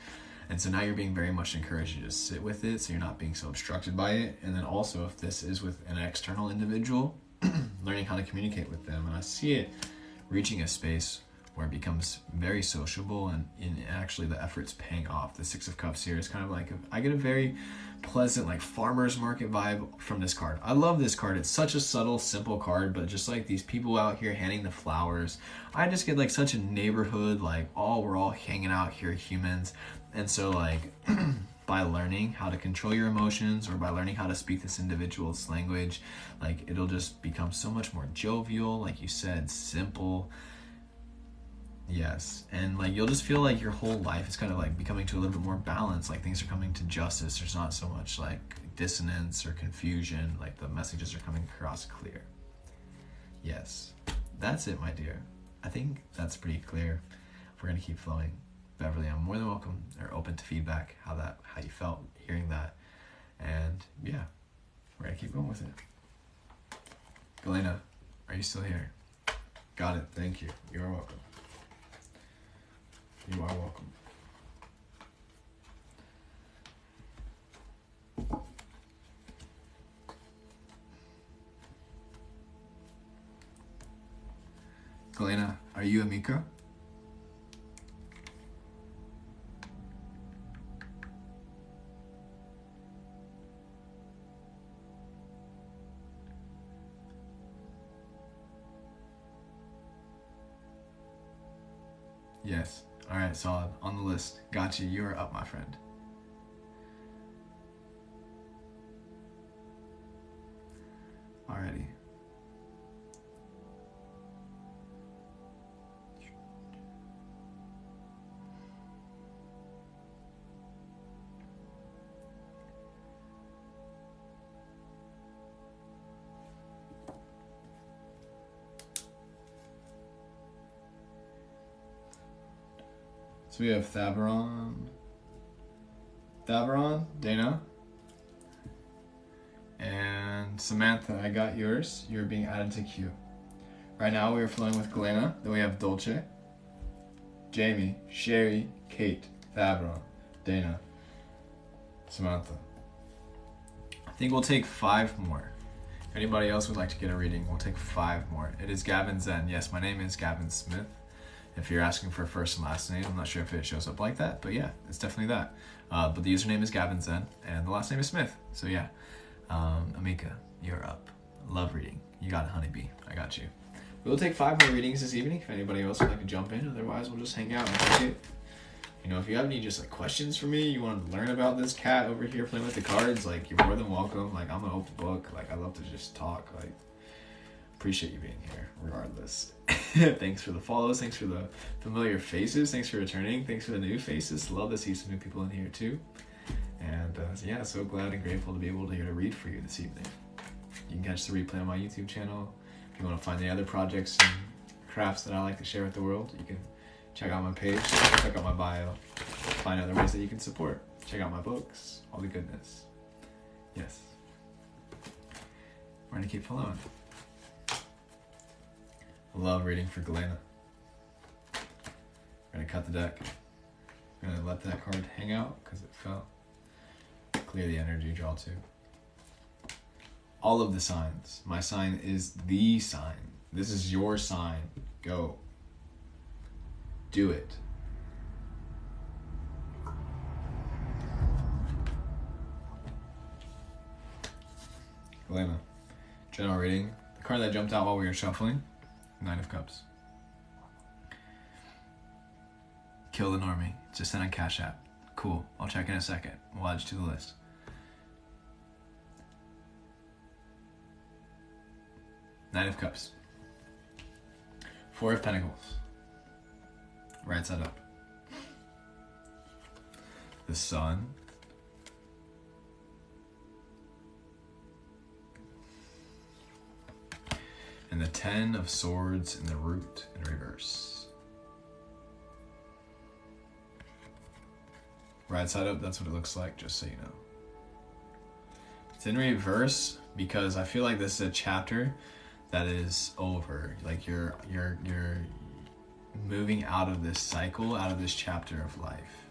Speaker 1: And so now you're being very much encouraged to just sit with it, so you're not being so obstructed by it. And then also, if this is with an external individual, learning how to communicate with them. And I see it reaching a space where it becomes very sociable, and actually the effort's paying off. The Six of Cups here is kind of like, I get a very pleasant like farmer's market vibe from this card. I love this card. It's such a subtle, simple card, but just like these people out here handing the flowers, I just get like such a neighborhood, like we're all hanging out here, humans. And so like by learning how to control your emotions, or by learning how to speak this individual's language, like it'll just become so much more jovial, like you said, simple. Yes, and like you'll just feel like your whole life is kind of like becoming to a little bit more balanced. Like things are coming to justice. There's not so much like dissonance or confusion. Like the messages are coming across clear. Yes, that's it, my dear. I think that's pretty clear. If we're gonna keep flowing, Beverly, I'm more than welcome or open to feedback. How you felt hearing that, and yeah, we're gonna keep going with it. Galena, are you still here? Got it. Thank you. You are welcome. You are welcome. Galena, are you Amika? Yes. All right, solid. On the list. Got you. You are up, my friend. Alrighty. So we have Thaberon, Dana, and Samantha. I got yours. You're being added to queue. Right now we are flowing with Galena. Then we have Dolce, Jamie, Sherry, Kate, Thaberon, Dana, Samantha. I think we'll take 5 more. If anybody else would like to get a reading, we'll take 5 more. It is Gavin Zen. Yes, my name is Gavin Smith. If you're asking for a first and last name, I'm not sure if it shows up like that, but yeah, it's definitely that. But the username is Gavin Zen, and the last name is Smith. So yeah, Amika, you're up. Love reading. You got it, honeybee. I got you. We'll take 5 more readings this evening if anybody else would like to jump in. Otherwise, we'll just hang out and take it. You know, if you have any just like questions for me, you want to learn about this cat over here playing with the cards, like you're more than welcome. Like I'm an open book. Like I love to just talk. Like appreciate you being here regardless. Thanks for the follows. Thanks for the familiar faces. Thanks for returning. Thanks for the new faces. Love to see some new people in here too. And yeah, so glad and grateful to be able to here to read for you this evening. You can catch the replay on my YouTube channel. If you want to find the other projects and crafts that I like to share with the world, you can check out my page, check out my bio, find other ways that you can support. Check out my books, all the goodness. Yes. We're going to keep flowing. I love reading for Galena. We're going to cut the deck. We're going to let that card hang out because it fell. Clear the energy, draw 2. All of the signs. My sign is the sign. This is your sign. Go. Do it. Galena. General reading. The card that jumped out while we were shuffling. Nine of Cups. Kill the normie. Just send on Cash App. Cool. I'll check in a second. We'll add you to the list. Nine of Cups. 4 of Pentacles. Right side up. The Sun. And the 10 of Swords in the Root in reverse. Right side up, that's what it looks like, just so you know. It's in reverse because I feel like this is a chapter that is over. Like you're moving out of this cycle, out of this chapter of life.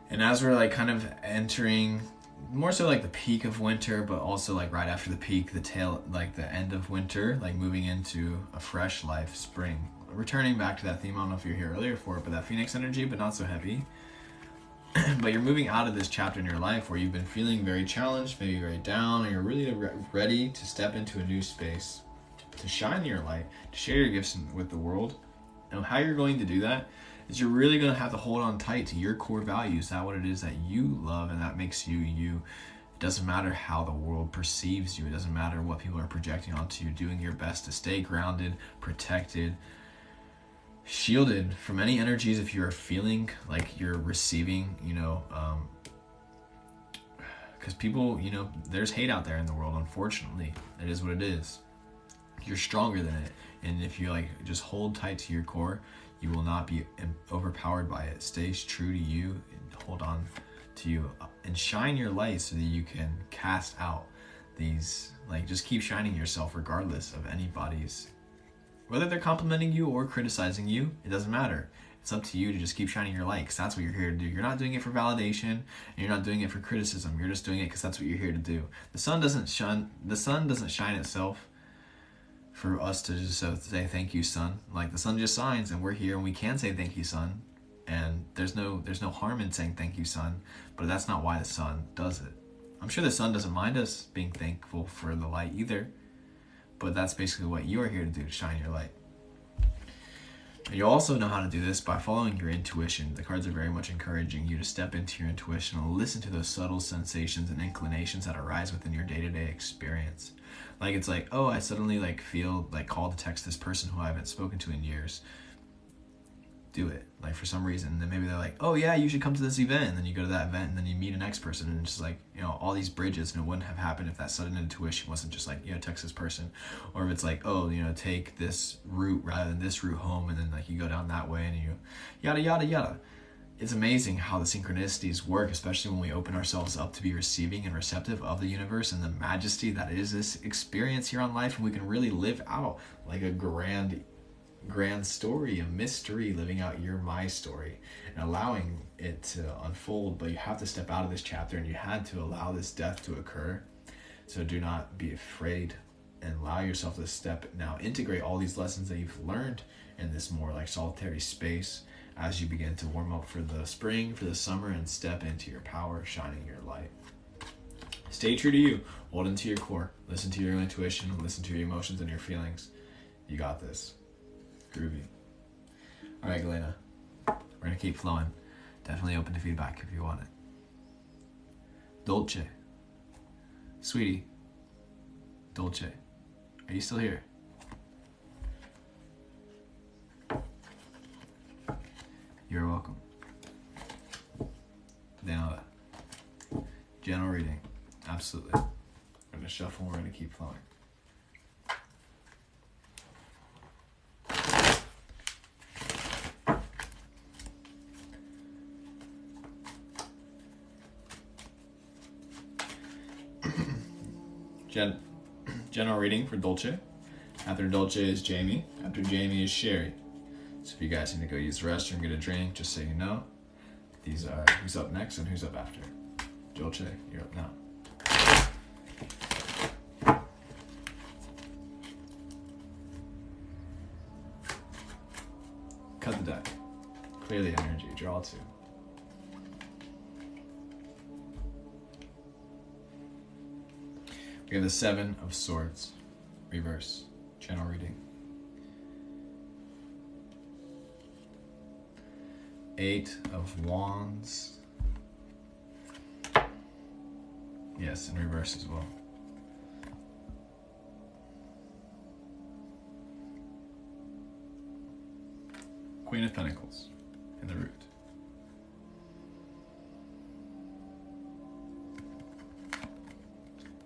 Speaker 1: And as we're like kind of entering more so like the peak of winter, but also like right after the peak, the tail, like the end of winter, like moving into a fresh life, spring. Returning back to that theme, I don't know if you're here earlier for it, but that Phoenix energy, but not so heavy. But you're moving out of this chapter in your life where you've been feeling very challenged, maybe very down, and you're really ready to step into a new space, to shine your light, to share your gifts with the world. And how you're going to do that is you're really going to have to hold on tight to your core values, not what it is that you love and that makes you you. It doesn't matter how the world perceives you. It doesn't matter what people are projecting onto you. Doing your best to stay grounded, protected, shielded from any energies if you're feeling like you're receiving, because people, there's hate out there in the world. Unfortunately, it is what it is. You're stronger than it, and if you like just hold tight to your core, you will not be overpowered by it. Stay true to you and hold on to you and shine your light so that you can cast out these, just keep shining yourself regardless of anybody's, whether they're complimenting you or criticizing you. It doesn't matter. It's up to you to just keep shining your light, because that's what you're here to do. You're not doing it for validation, and you're not doing it for criticism. You're just doing it because that's what you're here to do. The sun doesn't shine itself for us to just say thank you, sun. Like, the sun just shines, and we're here, and we can say thank you, sun. And there's no harm in saying thank you, sun. But that's not why the sun does it. I'm sure the sun doesn't mind us being thankful for the light either. But that's basically what you are here to do, to shine your light. And you also know how to do this by following your intuition. The cards are very much encouraging you to step into your intuition and listen to those subtle sensations and inclinations that arise within your day-to-day experience. Like, it's like, oh, I suddenly feel called to text this person who I haven't spoken to in years. Do it, for some reason. And then maybe they're like, oh yeah, you should come to this event, and then you go to that event, and then you meet an next person, and it's just all these bridges, and it wouldn't have happened if that sudden intuition wasn't just text this person. Or if it's oh, take this route rather than this route home, and then you go down that way, and you yada yada yada. It's amazing how the synchronicities work, especially when we open ourselves up to be receiving and receptive of the universe and the majesty that is this experience here on life, and we can really live out a grand story, a mystery, living out my story and allowing it to unfold. But you have to step out of this chapter, and you had to allow this death to occur. So do not be afraid, and allow yourself to step now, integrate all these lessons that you've learned in this more solitary space as you begin to warm up for the spring, for the summer, and step into your power, shining your light. Stay true to you, hold into your core, listen to your intuition, listen to your emotions and your feelings. You got this. Groovy. All right, Galena. We're going to keep flowing. Definitely open to feedback if you want it. Dolce. Sweetie. Dolce. Are you still here? You're welcome. Daniela. General reading. Absolutely. We're going to shuffle and we're going to keep flowing. General reading for Dolce. After Dolce is Jamie. After Jamie is Sherry. So if you guys need to go use the restroom, get a drink, just so you know. These are who's up next and who's up after. Dolce, you're up now. Cut the deck. Clear the energy. Draw two. We have the Seven of Swords, reverse, general reading. Eight of Wands. Yes, in reverse as well. Queen of Pentacles in the root.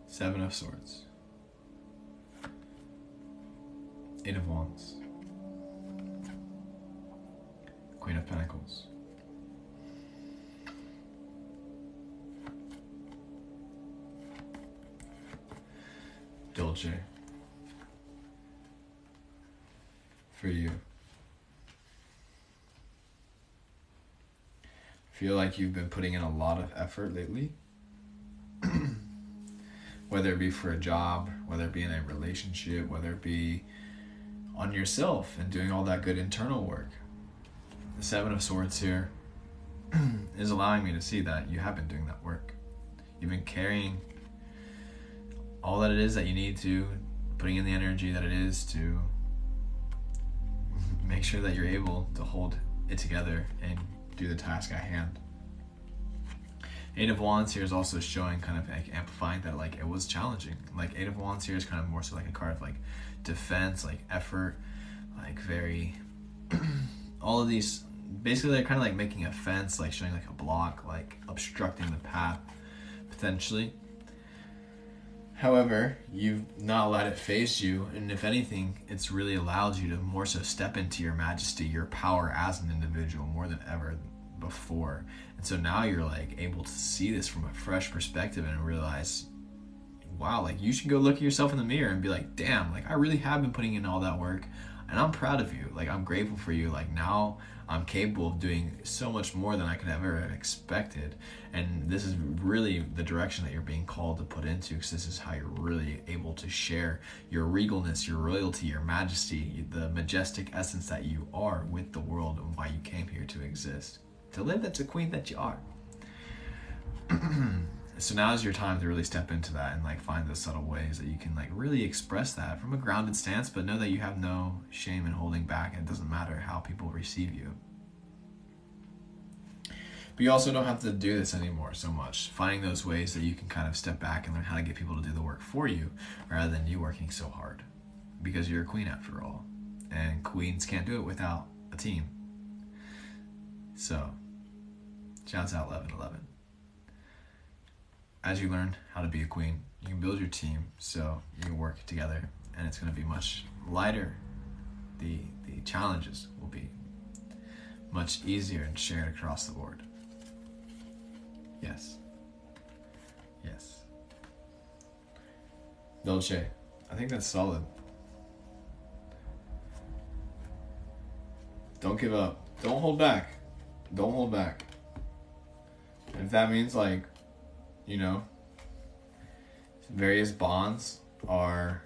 Speaker 1: Seven of Swords. Eight of Wands. Queen of Pentacles. Dolce. For you. Feel like you've been putting in a lot of effort lately. Whether it be for a job, whether it be in a relationship, whether it be on yourself and doing all that good internal work. The Seven of Swords here is allowing me to see that you have been doing that work. You've been carrying all that it is that you need to, putting in the energy that it is to make sure that you're able to hold it together and do the task at hand. Eight of Wands here is also showing, kind of amplifying that it was challenging. Eight of Wands here is kind of more so a card of defense, effort, very all of these, basically they're kind of like making a fence, like showing like a block, like obstructing the path, potentially. However, you've not allowed it phase you, and if anything, it's really allowed you to more so step into your majesty, your power as an individual more than ever before. And so now you're like able to see this from a fresh perspective and realize, wow, like you should go look at yourself in the mirror and be like, damn, like I really have been putting in all that work, and I'm proud of you. Like I'm grateful for you. Like now I'm capable of doing so much more than I could ever have expected. And this is really the direction that you're being called to put into, because this is how you're really able to share your regalness, your royalty, your majesty, the majestic essence that you are with the world, and why you came here to exist, to live as a queen that you are. So now is your time to really step into that and like find those subtle ways that you can like really express that from a grounded stance, but know that you have no shame in holding back, and it doesn't matter how people receive you. But you also don't have to do this anymore so much. Finding those ways that you can kind of step back and learn how to get people to do the work for you, rather than you working so hard, because you're a queen after all, and queens can't do it without a team. So shouts out 1111. As you learn how to be a queen, you can build your team so you can work together, and it's going to be much lighter. The challenges will be much easier and shared across the board. Yes. Yes. Dolce. I think that's solid. Don't give up. Don't hold back. Don't hold back. And if that means like, you know, various bonds are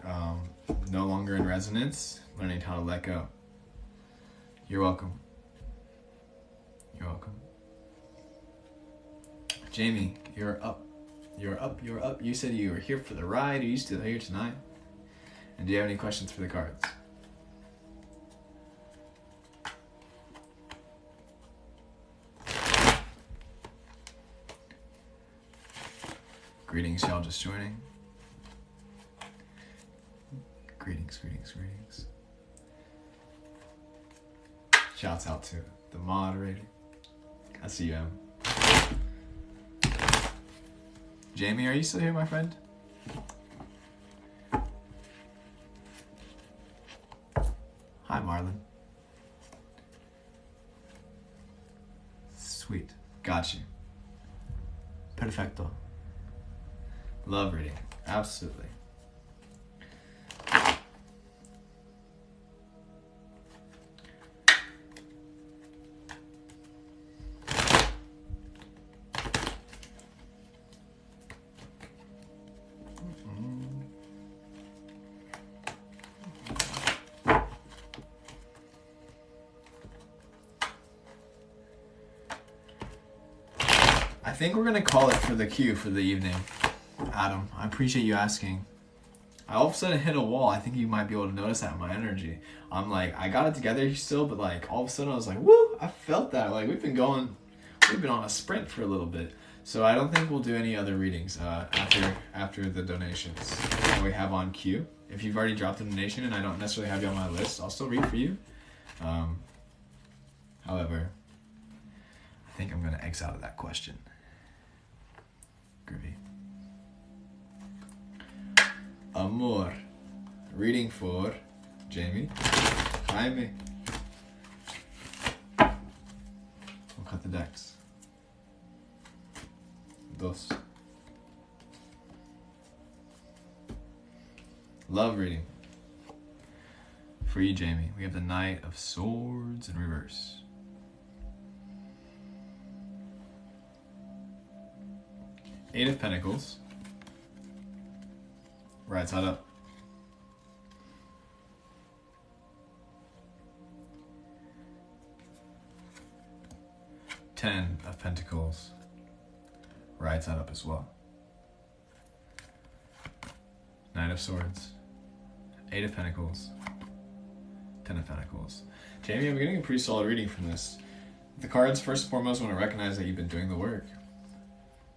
Speaker 1: no longer in resonance, learning how to let go. You're welcome. You're welcome. Jamie, you're up. You're up. You're up. You said you were here for the ride. Are you still here tonight? And do you have any questions for the cards? Greetings, y'all just joining. Greetings, greetings, greetings. Shouts out to the moderator. I see you, Em. Jamie, are you still here, my friend? Hi, Marlon. Sweet. Got you. Perfecto. Love reading. Absolutely. I think we're going to call it for the cue for the evening. Adam, I appreciate you asking. I all of a sudden hit a wall. I think you might be able to notice that in my energy. I'm like, I got it together still, but like all of a sudden I was like, woo, I felt that. Like we've been on a sprint for a little bit. So I don't think we'll do any other readings after the donations that we have on queue. If you've already dropped a donation and I don't necessarily have you on my list, I'll still read for you. However, I think I'm going to X out of that question. Groovy. Amor. Reading for Jamie. Jaime. We'll cut the decks. Dos. Love reading. For you, Jamie. We have the Knight of Swords in reverse. Eight of Pentacles. Right side up. Ten of Pentacles. Right side up as well. Nine of Swords. Eight of Pentacles. 10 of Pentacles. Jamie, I'm getting a pretty solid reading from this. The cards, first and foremost, want to recognize that you've been doing the work.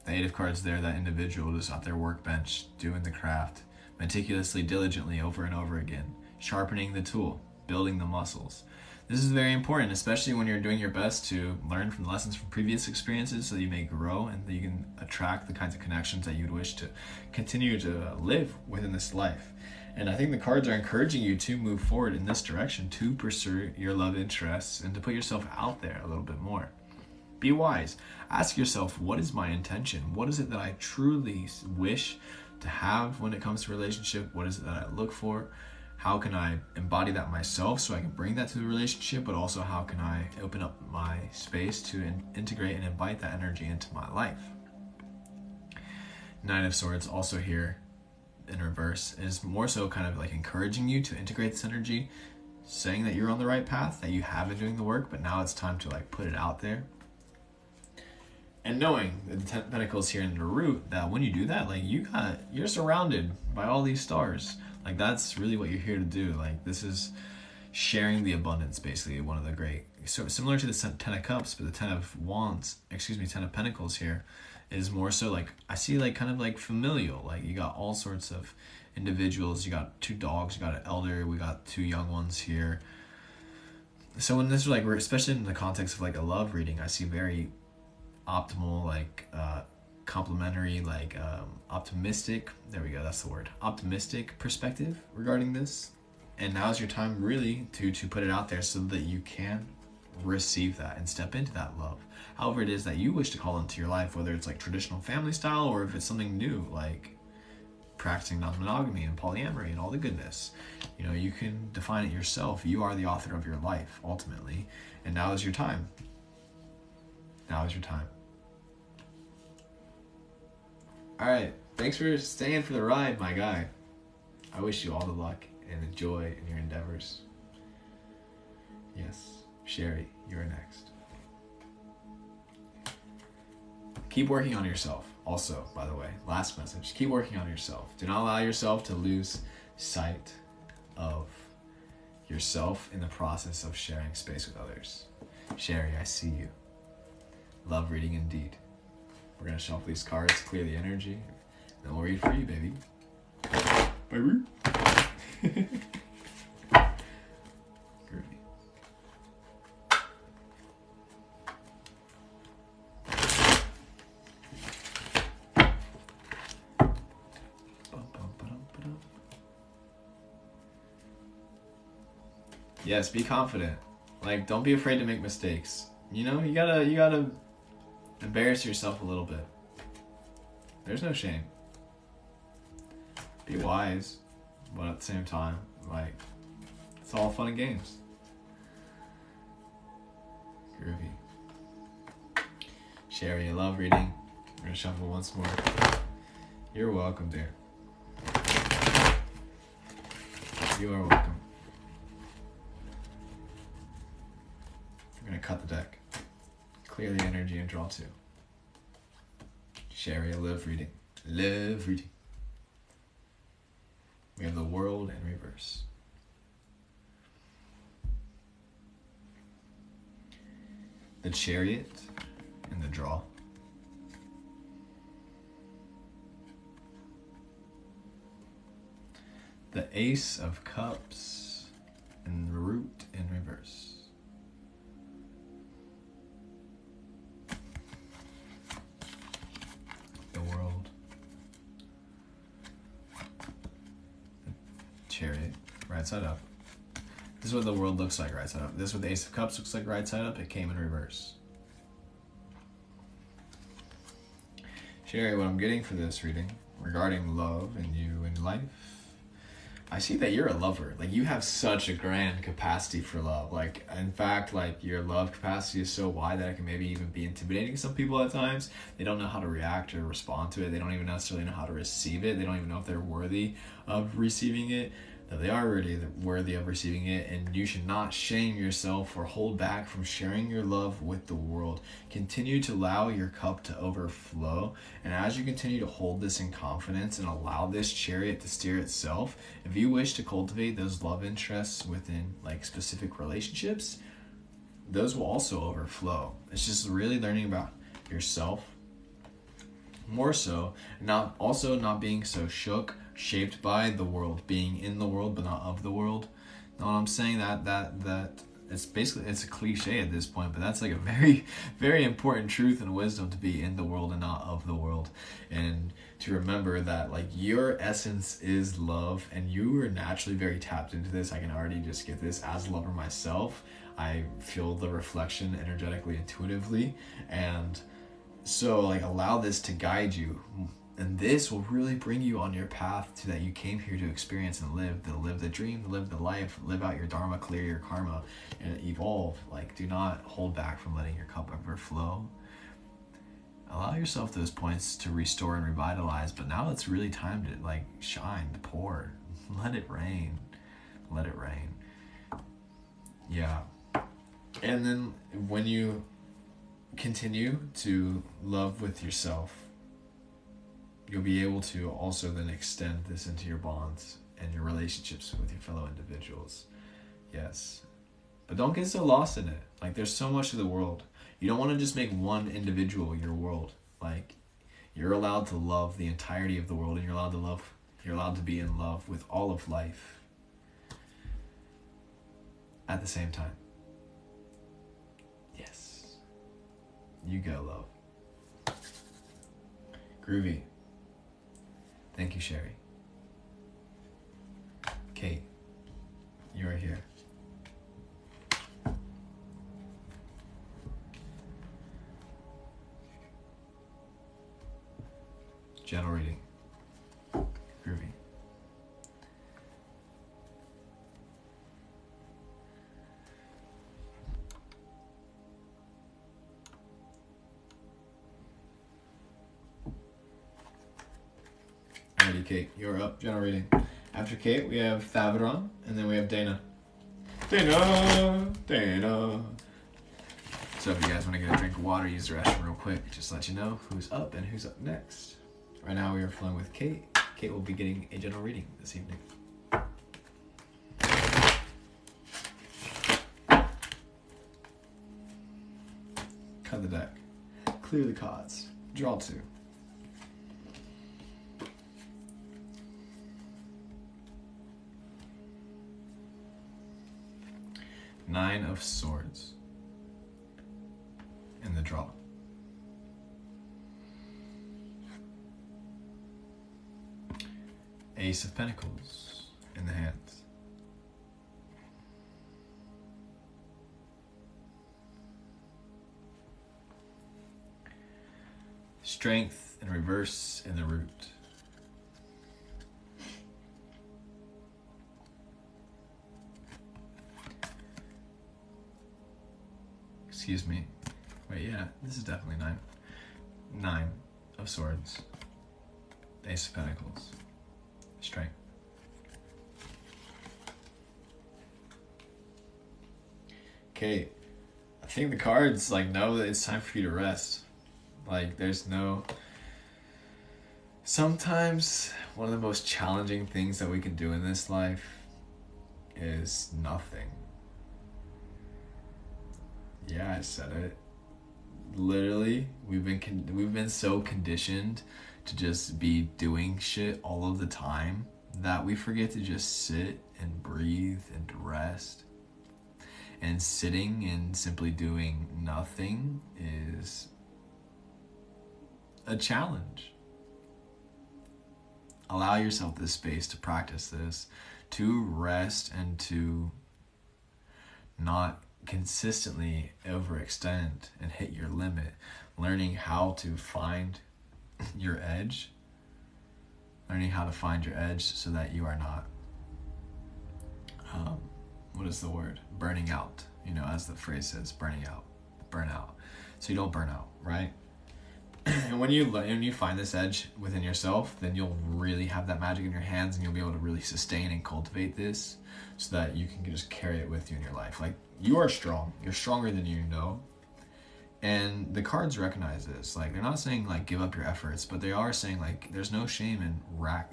Speaker 1: The Eight of Cards there, that individual just at their workbench, doing the craft, meticulously, diligently, over and over again, sharpening the tool, building the muscles. This is very important, especially when you're doing your best to learn from the lessons from previous experiences so that you may grow and that you can attract the kinds of connections that you'd wish to continue to live within this life. And I think the cards are encouraging you to move forward in this direction, to pursue your love interests and to put yourself out there a little bit more. Be wise. Ask yourself, what is my intention? What is it that I truly wish to have when it comes to relationship? What is it that I look for? How can I embody that myself so I can bring that to the relationship, but also how can I open up my space to integrate and invite that energy into my life? Nine of Swords also here in reverse is more so kind of like encouraging you to integrate this energy, saying that you're on the right path, that you have been doing the work, but now it's time to like put it out there. And knowing the Ten of Pentacles here in the root, that when you do that, like you're surrounded by all these stars. Like that's really what you're here to do. Like this is sharing the abundance, basically. One of the great, so similar to the Ten of Cups, but the Ten of Pentacles here is more so like, I see like kind of like familial. Like you got all sorts of individuals. You got 2 dogs, you got an elder, we got 2 young ones here. So when this is like, especially in the context of like a love reading, I see very optimal, like complementary, like optimistic, there we go, that's the word, optimistic perspective regarding this. And now's your time really to put it out there so that you can receive that and step into that love, however it is that you wish to call into your life, whether it's like traditional family style or if it's something new like practicing non-monogamy and polyamory and all the goodness. You know, you can define it yourself. You are the author of your life ultimately, and now is your time. Now is your time. All right, thanks for staying for the ride, my guy. I wish you all the luck and the joy in your endeavors. Yes, Sherry, you're next. Keep working on yourself. Also, by the way, last message, keep working on yourself. Do not allow yourself to lose sight of yourself in the process of sharing space with others. Sherry, I see you. Love reading indeed. We're going to shuffle these cards, clear the energy, and then we'll read for you, baby. Baby. Groovy. Yes, be confident. Like, don't be afraid to make mistakes. You know, you gotta embarrass yourself a little bit. There's no shame. Be wise, but at the same time, like, it's all fun and games. Groovy. Sherry, I love reading. We're gonna shuffle once more. You're welcome, dear. You are welcome. We're gonna cut the deck. Clear the energy and draw 2. Sherry, I love reading. Love reading. We have the World in reverse. The Chariot in the draw. The Ace of Cups and the Root in reverse. The World. The Chariot, right side up. This is what the World looks like right side up. This is what the Ace of Cups looks like right side up. It came in reverse. Sherry, what I'm getting for this reading regarding love and you in life, I see that you're a lover. Like, you have such a grand capacity for love. Like, in fact, like, your love capacity is so wide that it can maybe even be intimidating to some people at times. They don't know how to react or respond to it. They don't even necessarily know how to receive it. They don't even know if they're worthy of receiving it. That they are already worthy of receiving it, and you should not shame yourself or hold back from sharing your love with the world. Continue to allow your cup to overflow, and as you continue to hold this in confidence and allow this chariot to steer itself, if you wish to cultivate those love interests within like specific relationships, those will also overflow. It's just really learning about yourself more so, not being so shaped by the world, being in the world but not of the world. Know what I'm saying? That it's a cliche at this point, but that's like a very, very important truth and wisdom, to be in the world and not of the world. And to remember that like your essence is love, and you are naturally very tapped into this. I can already just get this as a lover myself. I feel the reflection energetically, intuitively, and so like allow this to guide you, and this will really bring you on your path to that you came here to experience and live the dream, live the life, live out your dharma, clear your karma, and evolve. Like, do not hold back from letting your cup overflow. Allow yourself those points to restore and revitalize, but now it's really time to like shine, to pour. Let it rain. Let it rain. Yeah. And then when you continue to love with yourself, you'll be able to also then extend this into your bonds and your relationships with your fellow individuals. Yes. But don't get so lost in it. Like, there's so much of the world. You don't want to just make one individual your world. Like, you're allowed to love the entirety of the world, and you're allowed to be in love with all of life at the same time. Yes. You go, love. Groovy. Thank you, Sherry. Kate, you are here. General reading. Groovy. Alrighty, Kate, you're up. General reading. After Kate, we have Thavron, and then we have Dana. Dana. So if you guys want to get a drink of water, use the restroom real quick, just let you know who's up and who's up next. Right now we are flowing with Kate. Kate will be getting a general reading this evening. Cut the deck. Clear the cards. Draw two. Nine of Swords in the draw. Ace of Pentacles in the hands. Strength in reverse in the root. Excuse me. Wait, yeah, this is definitely nine. Nine of Swords. Ace of Pentacles. Strength. Okay, I think the cards like know that it's time for you to rest. Like, there's no... Sometimes one of the most challenging things that we can do in this life is nothing. Yeah, I said it. Literally, we've been so conditioned to just be doing shit all of the time that we forget to just sit and breathe and rest. And sitting and simply doing nothing is a challenge. Allow yourself this space to practice this, to rest and to not consistently overextend and hit your limit. Learning how to find your edge. Learning how to find your edge so that you are not, what is the word? Burning out. You know, as the phrase says, burn out. So you don't burn out, right? And when you find this edge within yourself, then you'll really have that magic in your hands, and you'll be able to really sustain and cultivate this so that you can just carry it with you in your life. Like, you are strong. You're stronger than you know. And the cards recognize this. Like, they're not saying, like, give up your efforts, but they are saying, like, there's no shame in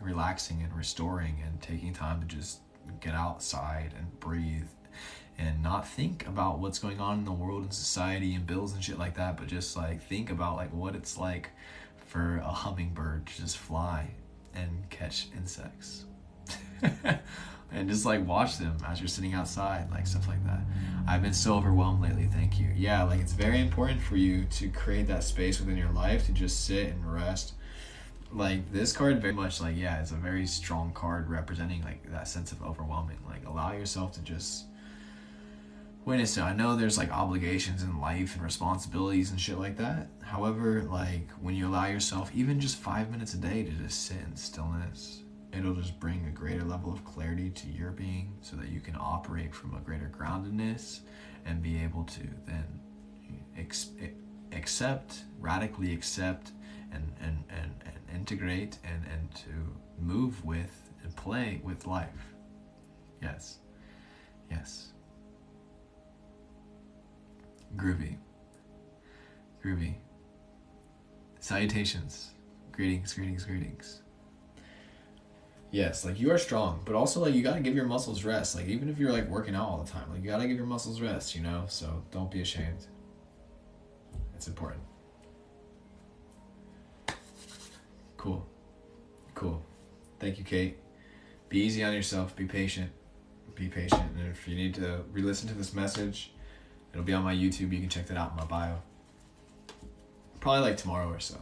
Speaker 1: relaxing and restoring and taking time to just get outside and breathe and not think about what's going on in the world and society and bills and shit like that, but just, like, think about, like, what it's like for a hummingbird to just fly and catch insects. And just like watch them as you're sitting outside, like stuff like that. I've been so overwhelmed lately, thank you. Yeah, like it's very important for you to create that space within your life to just sit and rest. Like this card very much like, yeah, it's a very strong card representing like that sense of overwhelming. Like allow yourself to just witness it. I know there's like obligations in life and responsibilities and shit like that. However, like when you allow yourself even just 5 minutes a day to just sit in stillness, it'll just bring a greater level of clarity to your being so that you can operate from a greater groundedness and be able to then radically accept and integrate and to move with and play with life. Yes. Yes. Groovy. Salutations. Greetings. Yes, like you are strong, but also like you gotta give your muscles rest. Like even if you're like working out all the time, like you gotta give your muscles rest, you know? So don't be ashamed. It's important. Cool. Thank you, Kate. Be easy on yourself. Be patient. And if you need to re-listen to this message, it'll be on my YouTube. You can check that out in my bio. Probably like tomorrow or so.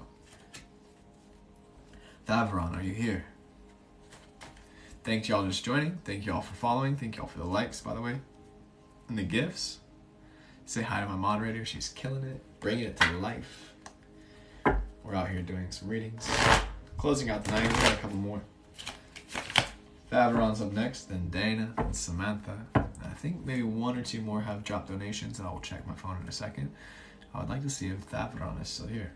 Speaker 1: Thavron, are you here? Thank y'all just joining. Thank y'all for following. Thank y'all for the likes, by the way. And the gifts. Say hi to my moderator. She's killing it. Bringing it to life. We're out here doing some readings. Closing out the night. We got a couple more. Thavron's up next. Then Dana and Samantha. I think maybe one or two more have dropped donations, and I will check my phone in a second. I would like to see if Thavron is still here.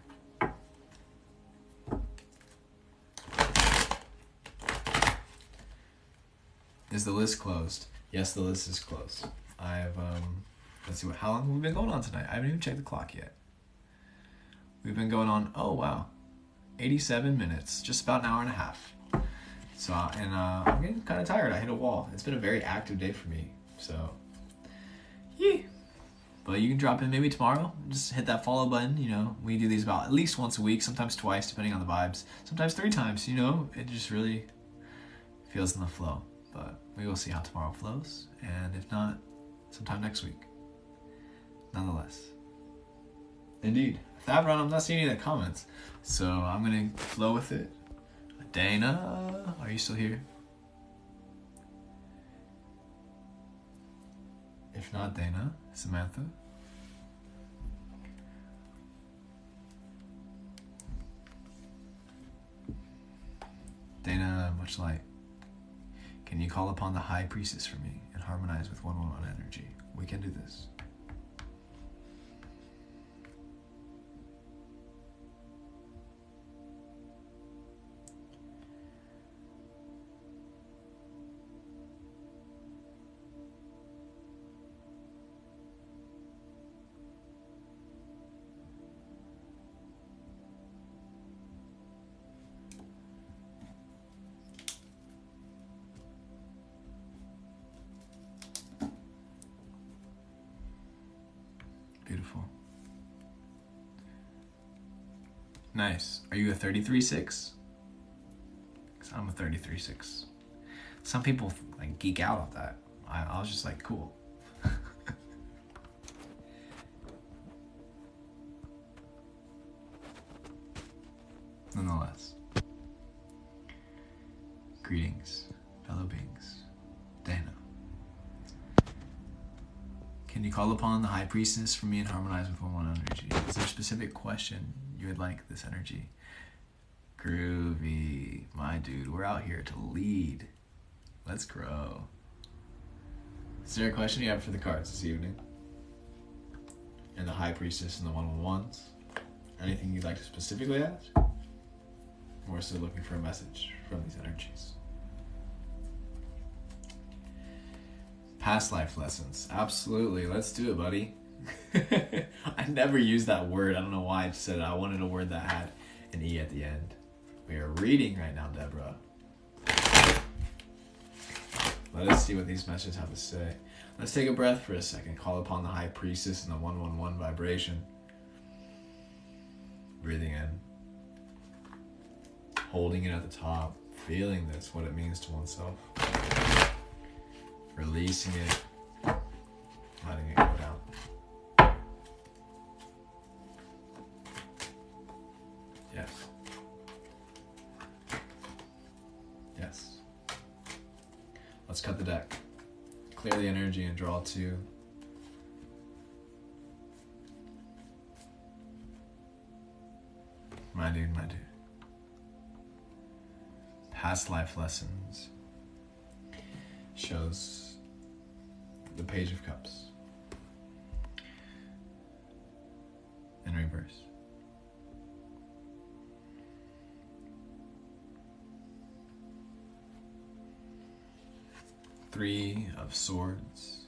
Speaker 1: Is the list closed? Yes, the list is closed. I've, let's see how long have we been going on tonight? I haven't even checked the clock yet. We've been going on, oh wow, 87 minutes, just about an hour and a half. So, and I'm getting kind of tired. I hit a wall. It's been a very active day for me, so, yeah. But you can drop in maybe tomorrow. Just hit that follow button, you know. We do these about at least once a week, sometimes twice, depending on the vibes. Sometimes 3 times, you know. It just really feels in the flow. But we will see how tomorrow flows. And if not, sometime next week. Nonetheless. Indeed. Thavron, I'm not seeing any of the comments. So I'm going to flow with it. Dana, are you still here? If not Dana, Samantha. Dana, much light. Can you call upon the High Priestess for me and harmonize with 111 energy? We can do this. Beautiful. Nice. Are you a 33-6? Because I'm a 33-6. Some people like geek out on that. I was just like, cool. Nonetheless. Greetings, fellow beings. Dana. Can you call upon the High Priestess for me and harmonize with 111 energy? Is there a specific question you would like this energy? Groovy. My dude, we're out here to lead. Let's grow. Is there a question you have for the cards this evening? And the High Priestess and the 111s? Anything you'd like to specifically ask? Or still looking for a message from these energies? Past life lessons. Absolutely. Let's do it, buddy. I never used that word. I don't know why I just said it. I wanted a word that had an E at the end. We are reading right now, Deborah. Let us see what these messages have to say. Let's take a breath for a second. Call upon the High Priestess and the 111 vibration. Breathing in. Holding it at the top. feeling this, what it means to oneself. Releasing it, letting it go down. Yes. Yes. Let's cut the deck. Clear the energy and draw two. My dude, my dude. Past life lessons shows the Page of Cups in reverse. Three of Swords.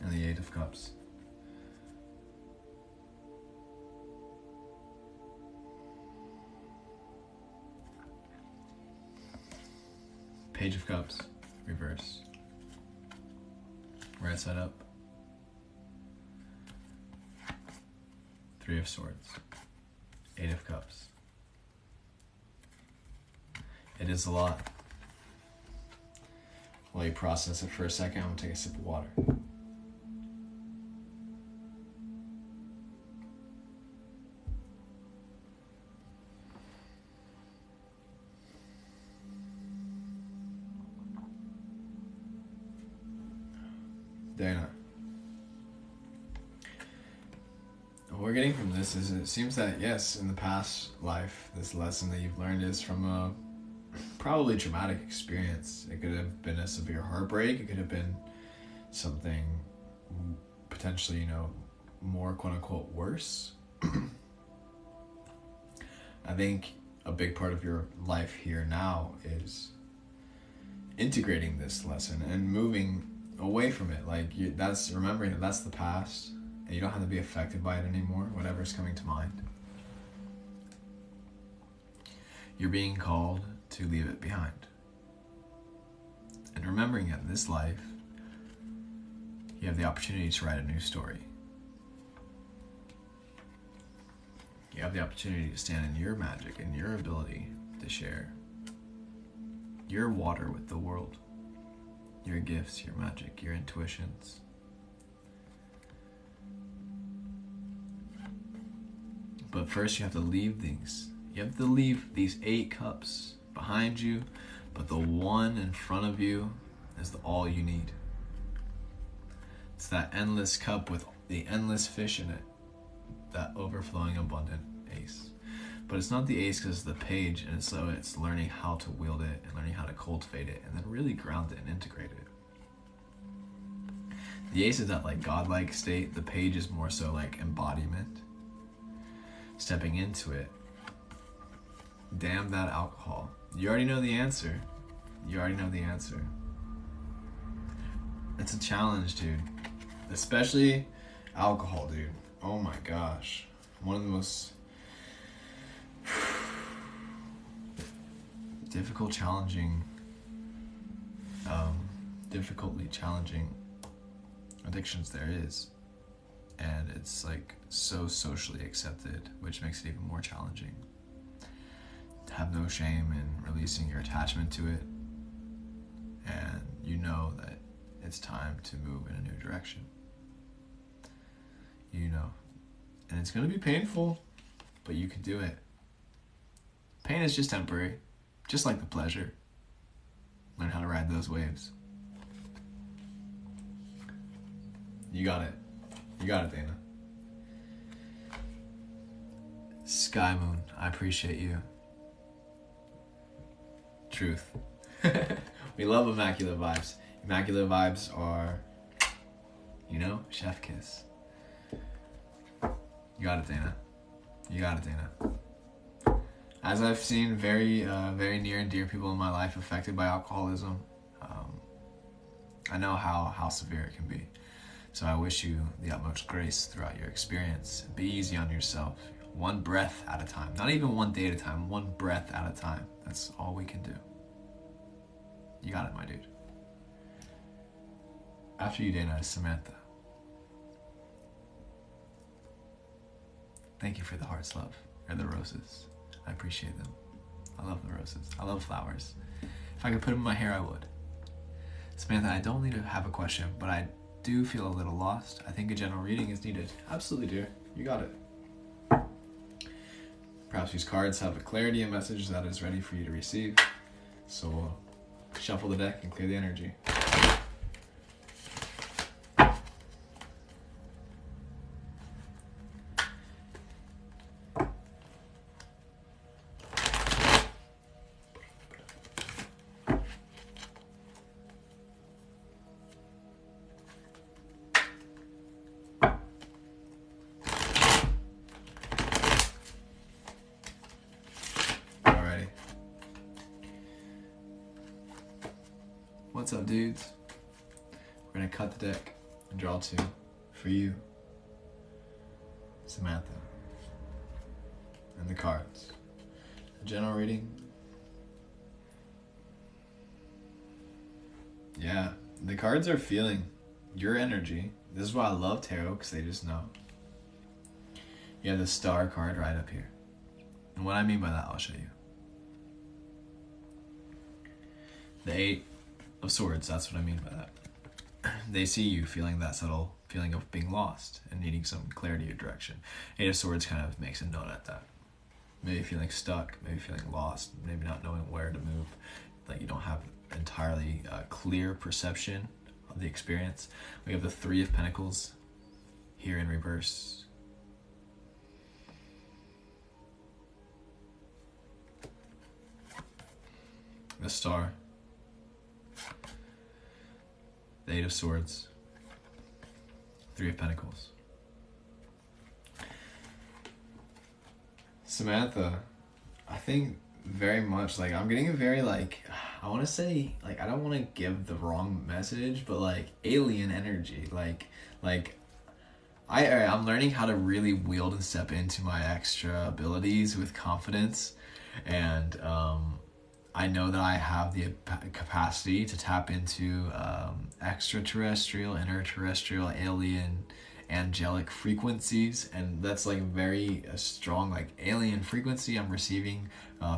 Speaker 1: And the Eight of Cups. Page of Cups, reverse. Right side up. Three of Swords. Eight of Cups. It is a lot. While you process it for a second, I'm gonna take a sip of water. Dana, what we're getting from this is it seems that, yes, in the past life, this lesson that you've learned is from a probably traumatic experience. It could have been a severe heartbreak. It could have been something potentially, more quote-unquote worse. I think a big part of your life here now is integrating this lesson and moving away from it. Like, that's remembering that that's the past and you don't have to be affected by it anymore, whatever's coming to mind. You're being called to leave it behind. And remembering that in this life, you have the opportunity to write a new story. You have the opportunity to stand in your magic and your ability to share your water with the world. Your gifts, your magic, your intuitions. But first you have to leave things. You have to leave these 8 cups behind you, but the one in front of you is all you need. It's that endless cup with the endless fish in it. That overflowing, abundant ace. But it's not the ace because it's the page, and so it's learning how to wield it and learning how to cultivate it and then really ground it and integrate it. The ace is that godlike state. The page is more so embodiment. Stepping into it. Damn that alcohol. You already know the answer. You already know the answer. It's a challenge, dude. Especially alcohol, dude. Oh my gosh. One of the most difficultly challenging addictions there is. And it's so socially accepted, which makes it even more challenging. Have no shame in releasing your attachment to it, and you know that it's time to move in a new direction. And it's going to be painful, but you can do it. Pain is just temporary, just like the pleasure. Learn how to ride those waves. You got it. You got it, Dana. Sky Moon, I appreciate you. Truth. We love Immaculate Vibes. Immaculate Vibes are, chef kiss. You got it, Dana. You got it, Dana. As I've seen very near and dear people in my life affected by alcoholism, I know how severe it can be. So I wish you the utmost grace throughout your experience. Be easy on yourself. One breath at a time. Not even one day at a time. One breath at a time. That's all we can do. You got it, my dude. After you, Dana, is Samantha. Thank you for the heart's love, or the roses. I appreciate them. I love the roses. I love flowers. If I could put them in my hair, I would. Samantha, I don't need to have a question, but I do feel a little lost. I think a general reading is needed. Absolutely, dear. You got it. Perhaps these cards have a clarity and message that is ready for you to receive. So we'll shuffle the deck and clear the energy. What's up, dudes? We're gonna cut the deck and draw two for you, Samantha, and the cards. A general reading. Yeah, the cards are feeling your energy. This is why I love tarot, because they just know. You have the Star card right up here. And what I mean by that, I'll show you. The Eight of Swords, that's what I mean by that. They see you feeling that subtle feeling of being lost and needing some clarity or direction. Eight of Swords kind of makes a note at that. Maybe feeling stuck, maybe feeling lost, maybe not knowing where to move, like you don't have entirely clear perception of the experience. We have the Three of Pentacles here in reverse. The Star. The Eight of Swords, Three of Pentacles. Samantha, I think very much, like, I'm getting a very, like, I want to say, like, I don't want to give the wrong message, but, like, alien energy. I'm learning how to really wield and step into my extra abilities with confidence, and, I know that I have the capacity to tap into extraterrestrial, interterrestrial, alien, angelic frequencies, and that's like very strong, like alien frequency I'm receiving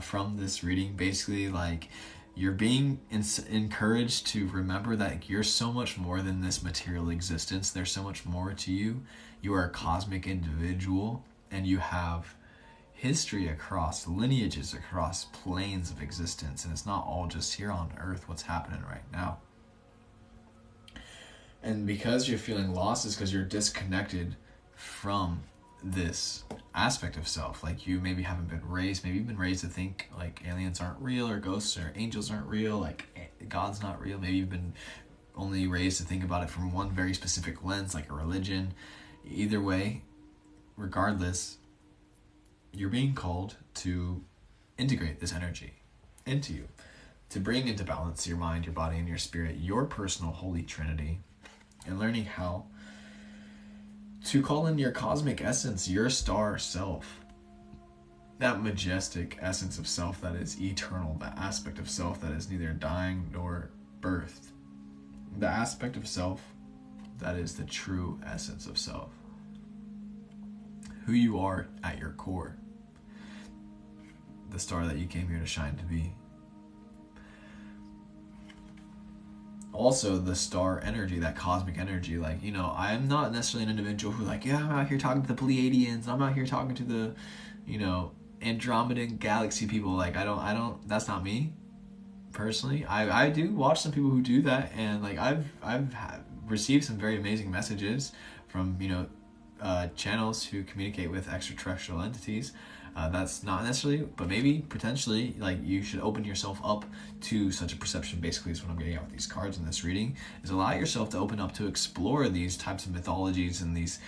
Speaker 1: from this reading. Basically, like you're being encouraged to remember that you're so much more than this material existence. There's so much more to you. You are a cosmic individual, and you have history across lineages, across planes of existence, and it's not all just here on Earth what's happening right now. And because you're feeling lost is because you're disconnected from this aspect of self. Like you maybe haven't been raised, maybe you've been raised to think like aliens aren't real, or ghosts or angels aren't real, like God's not real. Maybe you've been only raised to think about it from one very specific lens, like a religion. Either way, regardless, you're being called to integrate this energy into you, to bring into balance your mind, your body, and your spirit, your personal Holy Trinity, and learning how to call in your cosmic essence, your star self, that majestic essence of self that is eternal, that aspect of self that is neither dying nor birthed, the aspect of self that is the true essence of self, who you are at your core, the star that you came here to shine to be. Also, the star energy, that cosmic energy, like, you know, I'm not necessarily an individual who like, yeah, I'm out here talking to the Pleiadians, I'm out here talking to the, you know, Andromedan galaxy people. Like, I don't, that's not me, personally. I do watch some people who do that, and like, I've received some very amazing messages from, you know, channels who communicate with extraterrestrial entities. That's not necessarily, but maybe potentially, like, you should open yourself up to such a perception. Basically is what I'm getting at with these cards in this reading, is allow yourself to open up to explore these types of mythologies and these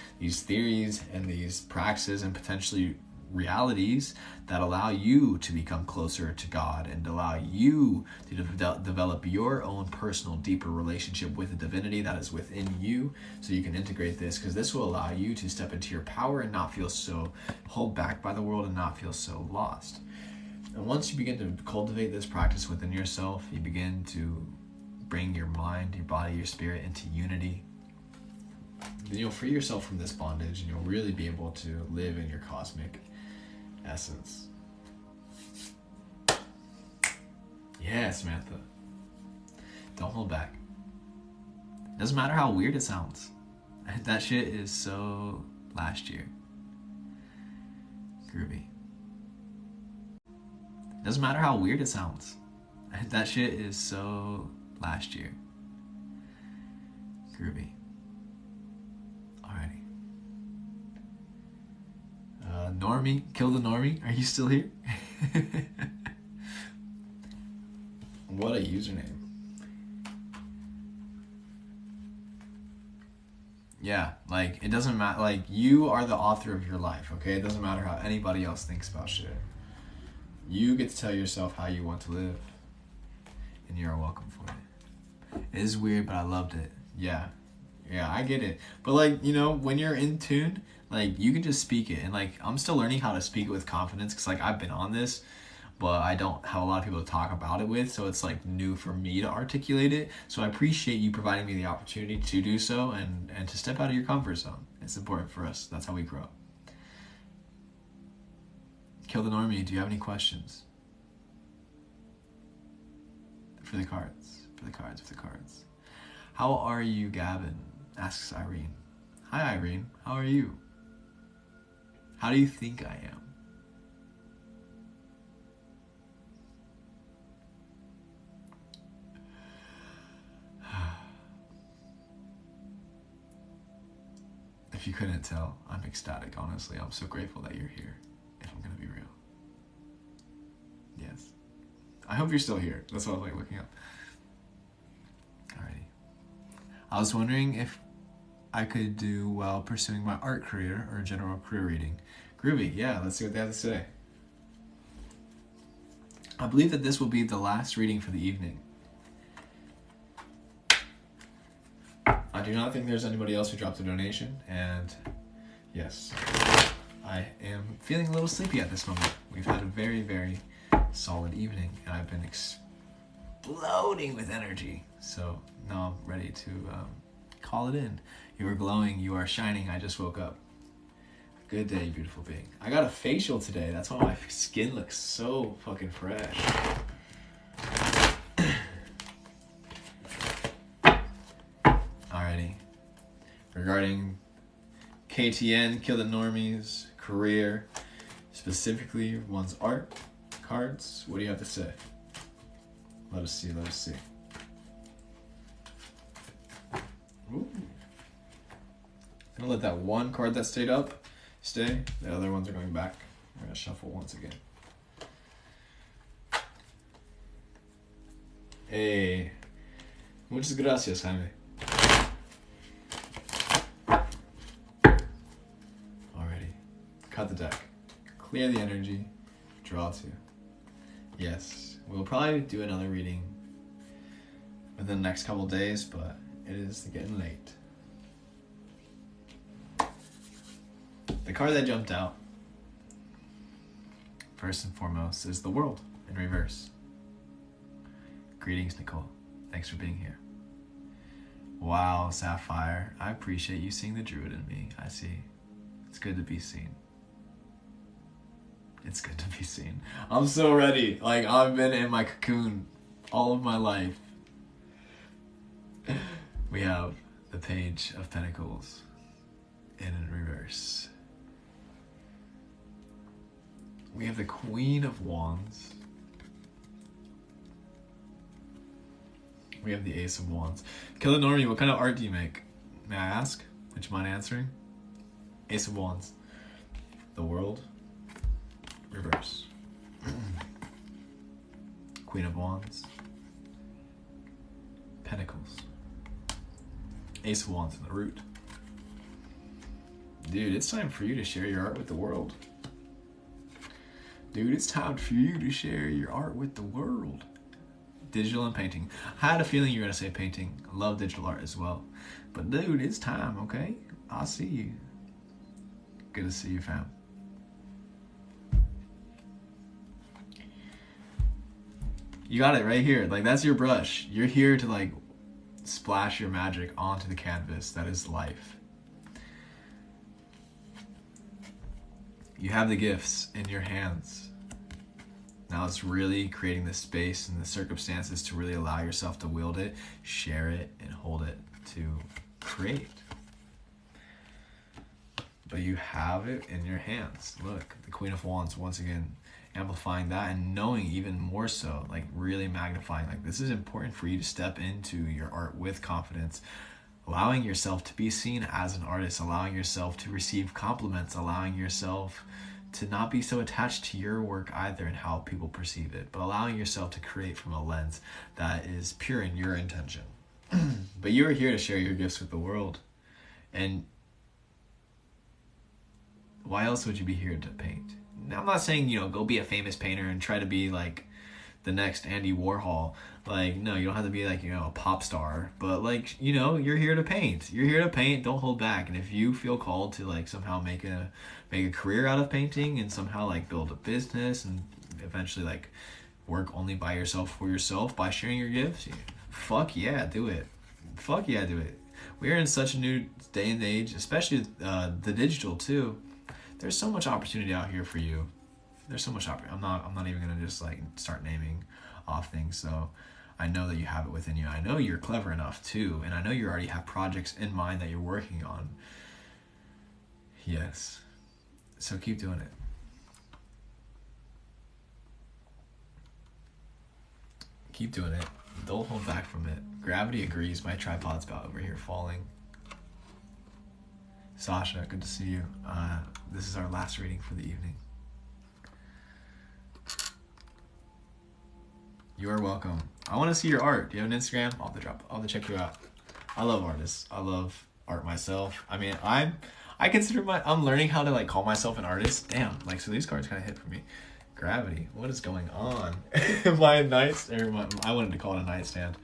Speaker 1: theories and these practices and potentially realities that allow you to become closer to God and allow you to develop your own personal, deeper relationship with the divinity that is within you, so you can integrate this, because this will allow you to step into your power and not feel so held back by the world and not feel so lost. And once you begin to cultivate this practice within yourself, you begin to bring your mind, your body, your spirit into unity then you'll free yourself from this bondage and you'll really be able to live in your cosmic essence. Yeah, Samantha. Don't hold back. Doesn't matter how weird it sounds. That shit is so last year. Groovy. Doesn't matter how weird it sounds. That shit is so last year. Groovy. Alrighty. Normie, kill the normie. Are you still here? What a username. Yeah, like, it doesn't matter. Like, you are the author of your life, okay? It doesn't matter how anybody else thinks about shit. You get to tell yourself how you want to live. And you're welcome for it. It is weird, but I loved it. Yeah, I get it. But, like, you know, when you're in tune, like, you can just speak it. And, like, I'm still learning how to speak it with confidence because, like, I've been on this, but I don't have a lot of people to talk about it with, so it's, like, new for me to articulate it. So I appreciate you providing me the opportunity to do so and to step out of your comfort zone. It's important for us. That's how we grow. Kill the Normie, do you have any questions? For the cards. How are you, Gavin? Asks Irene. Hi, Irene. How are you? How do you think I am? If you couldn't tell, I'm ecstatic, honestly. I'm so grateful that you're here, if I'm gonna be real. Yes. I hope you're still here. That's what I was like looking up. Alrighty. I was wondering if I could do while pursuing my art career or a general career reading. Groovy, yeah, let's see what they have to say. I believe that this will be the last reading for the evening. I do not think there's anybody else who dropped a donation, and yes, I am feeling a little sleepy at this moment. We've had a very, very solid evening, and I've been exploding with energy. So now I'm ready to call it in. You are glowing, you are shining, I just woke up. Good day, beautiful being. I got a facial today, that's why my skin looks so fucking fresh. Alrighty. Regarding KTN, Kill the Normies, career, specifically one's art, cards, what do you have to say? Let us see. Ooh. I'm gonna let that one card that stayed up stay. The other ones are going back. We're gonna shuffle once again. Hey. Muchas gracias, Jaime. Alrighty. Cut the deck. Clear the energy. Draw two. Yes. We'll probably do another reading within the next couple days, but it is getting late. The card that jumped out, first and foremost, is the World in reverse. Greetings, Nicole. Thanks for being here. Wow, Sapphire. I appreciate you seeing the druid in me. I see. It's good to be seen. It's good to be seen. I'm so ready. Like, I've been in my cocoon all of my life. We have the Page of Pentacles in reverse. We have the Queen of Wands. We have the Ace of Wands. Killer Normie, what kind of art do you make? May I ask? Would you mind answering? Ace of Wands. The World. Reverse. Queen of Wands. Pentacles. Ace of Wands in the root. Dude, it's time for you to share your art with the world. Dude, it's time for you to share your art with the world. Digital and painting. I had a feeling you were going to say painting. I love digital art as well. But dude, it's time, okay? I'll see you. Good to see you, fam. You got it right here. Like, that's your brush. You're here to, like, splash your magic onto the canvas that is life. You have the gifts in your hands. Now it's really creating the space and the circumstances to really allow yourself to wield it, share it, and hold it to create. But you have it in your hands. Look, the Queen of Wands, once again, amplifying that and knowing even more so, like really magnifying, like this is important for you to step into your art with confidence, allowing yourself to be seen as an artist, allowing yourself to receive compliments, allowing yourself to not be so attached to your work either and how people perceive it, but allowing yourself to create from a lens that is pure in your intention. But you are here to share your gifts with the world. And why else would you be here to paint? Now, I'm not saying, go be a famous painter and try to be like the next Andy Warhol. Like, no, you don't have to be like, a pop star. But like, you're here to paint. You're here to paint. Don't hold back. And if you feel called to like somehow make a career out of painting and somehow like build a business and eventually like work only by yourself for yourself by sharing your gifts, fuck yeah, do it. Fuck yeah, do it. We're in such a new day and age, especially the digital too. There's so much opportunity out here for you. There's so much opportunity. I'm not even gonna just like start naming off things. So I know that you have it within you. I know you're clever enough too, and I know you already have projects in mind that you're working on. Yes. So keep doing it. Keep doing it. Don't hold back from it. Gravity agrees. My tripod's about over here falling. Sasha, good to see you. This is our last reading for the evening. You are welcome. I want to see your art. Do you have an Instagram? I'll have to check you out. I love artists. I love art myself. I mean, I consider I'm learning how to like call myself an artist. Damn, like so these cards kind of hit for me. Gravity. What is going on? I wanted to call it a nightstand.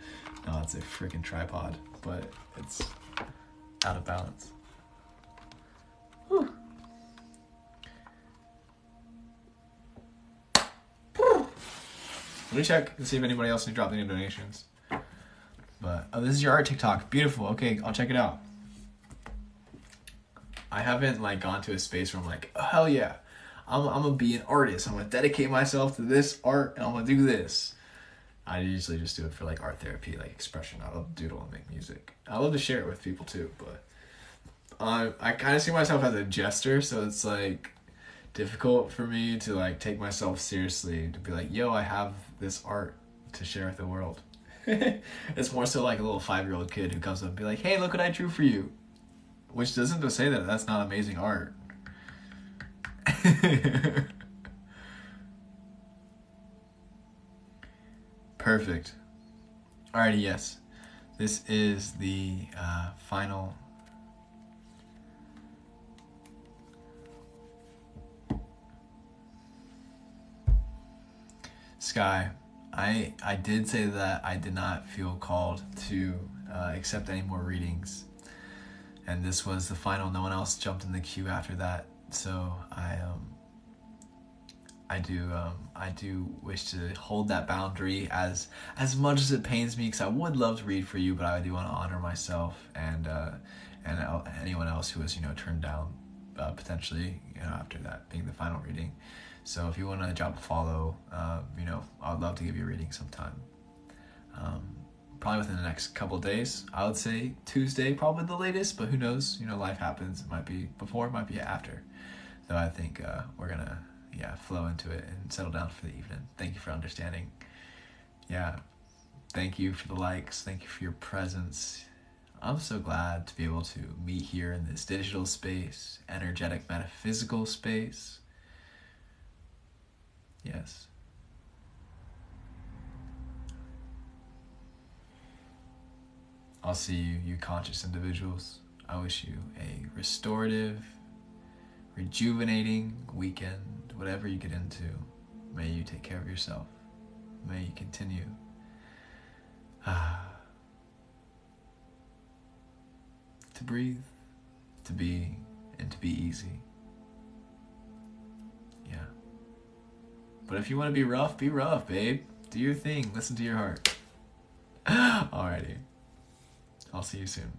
Speaker 1: No, it's a freaking tripod, but it's out of balance. Whew. Let me check and see if anybody else can drop any donations. But this is your art TikTok. Beautiful. Okay, I'll check it out. I haven't like gone to a space where I'm like, oh, hell yeah, I'm gonna be an artist. I'm gonna dedicate myself to this art and I'm gonna do this. I usually just do it for like art therapy, like expression. I love to doodle and make music. I love to share it with people too, but I kind of see myself as a jester, so it's like difficult for me to like take myself seriously, to be like, yo, I have this art to share with the world. It's more so like a little 5-year-old kid who comes up and be like, hey, look what I drew for you. Which doesn't say that that's not amazing art. Perfect. Alrighty, yes. This is the final Sky. I did say that I did not feel called to accept any more readings, and this was the final. No one else jumped in the queue after that, so I do wish to hold that boundary as much as it pains me, because I would love to read for you, but I do want to honor myself and anyone else who was turned down potentially after that being the final reading. So if you want to drop a follow, I would love to give you a reading sometime. Probably within the next couple of days. I would say Tuesday, probably the latest, but who knows? Life happens. It might be before, it might be after. So I think we're going to flow into it and settle down for the evening. Thank you for understanding. Yeah. Thank you for the likes. Thank you for your presence. I'm so glad to be able to meet here in this digital space, energetic, metaphysical space. Yes. I'll see you conscious individuals. I wish you a restorative, rejuvenating weekend, whatever you get into. May you take care of yourself. May you continue to breathe, to be, and to be easy. Yeah. But if you want to be rough, babe. Do your thing. Listen to your heart. Alrighty. I'll see you soon.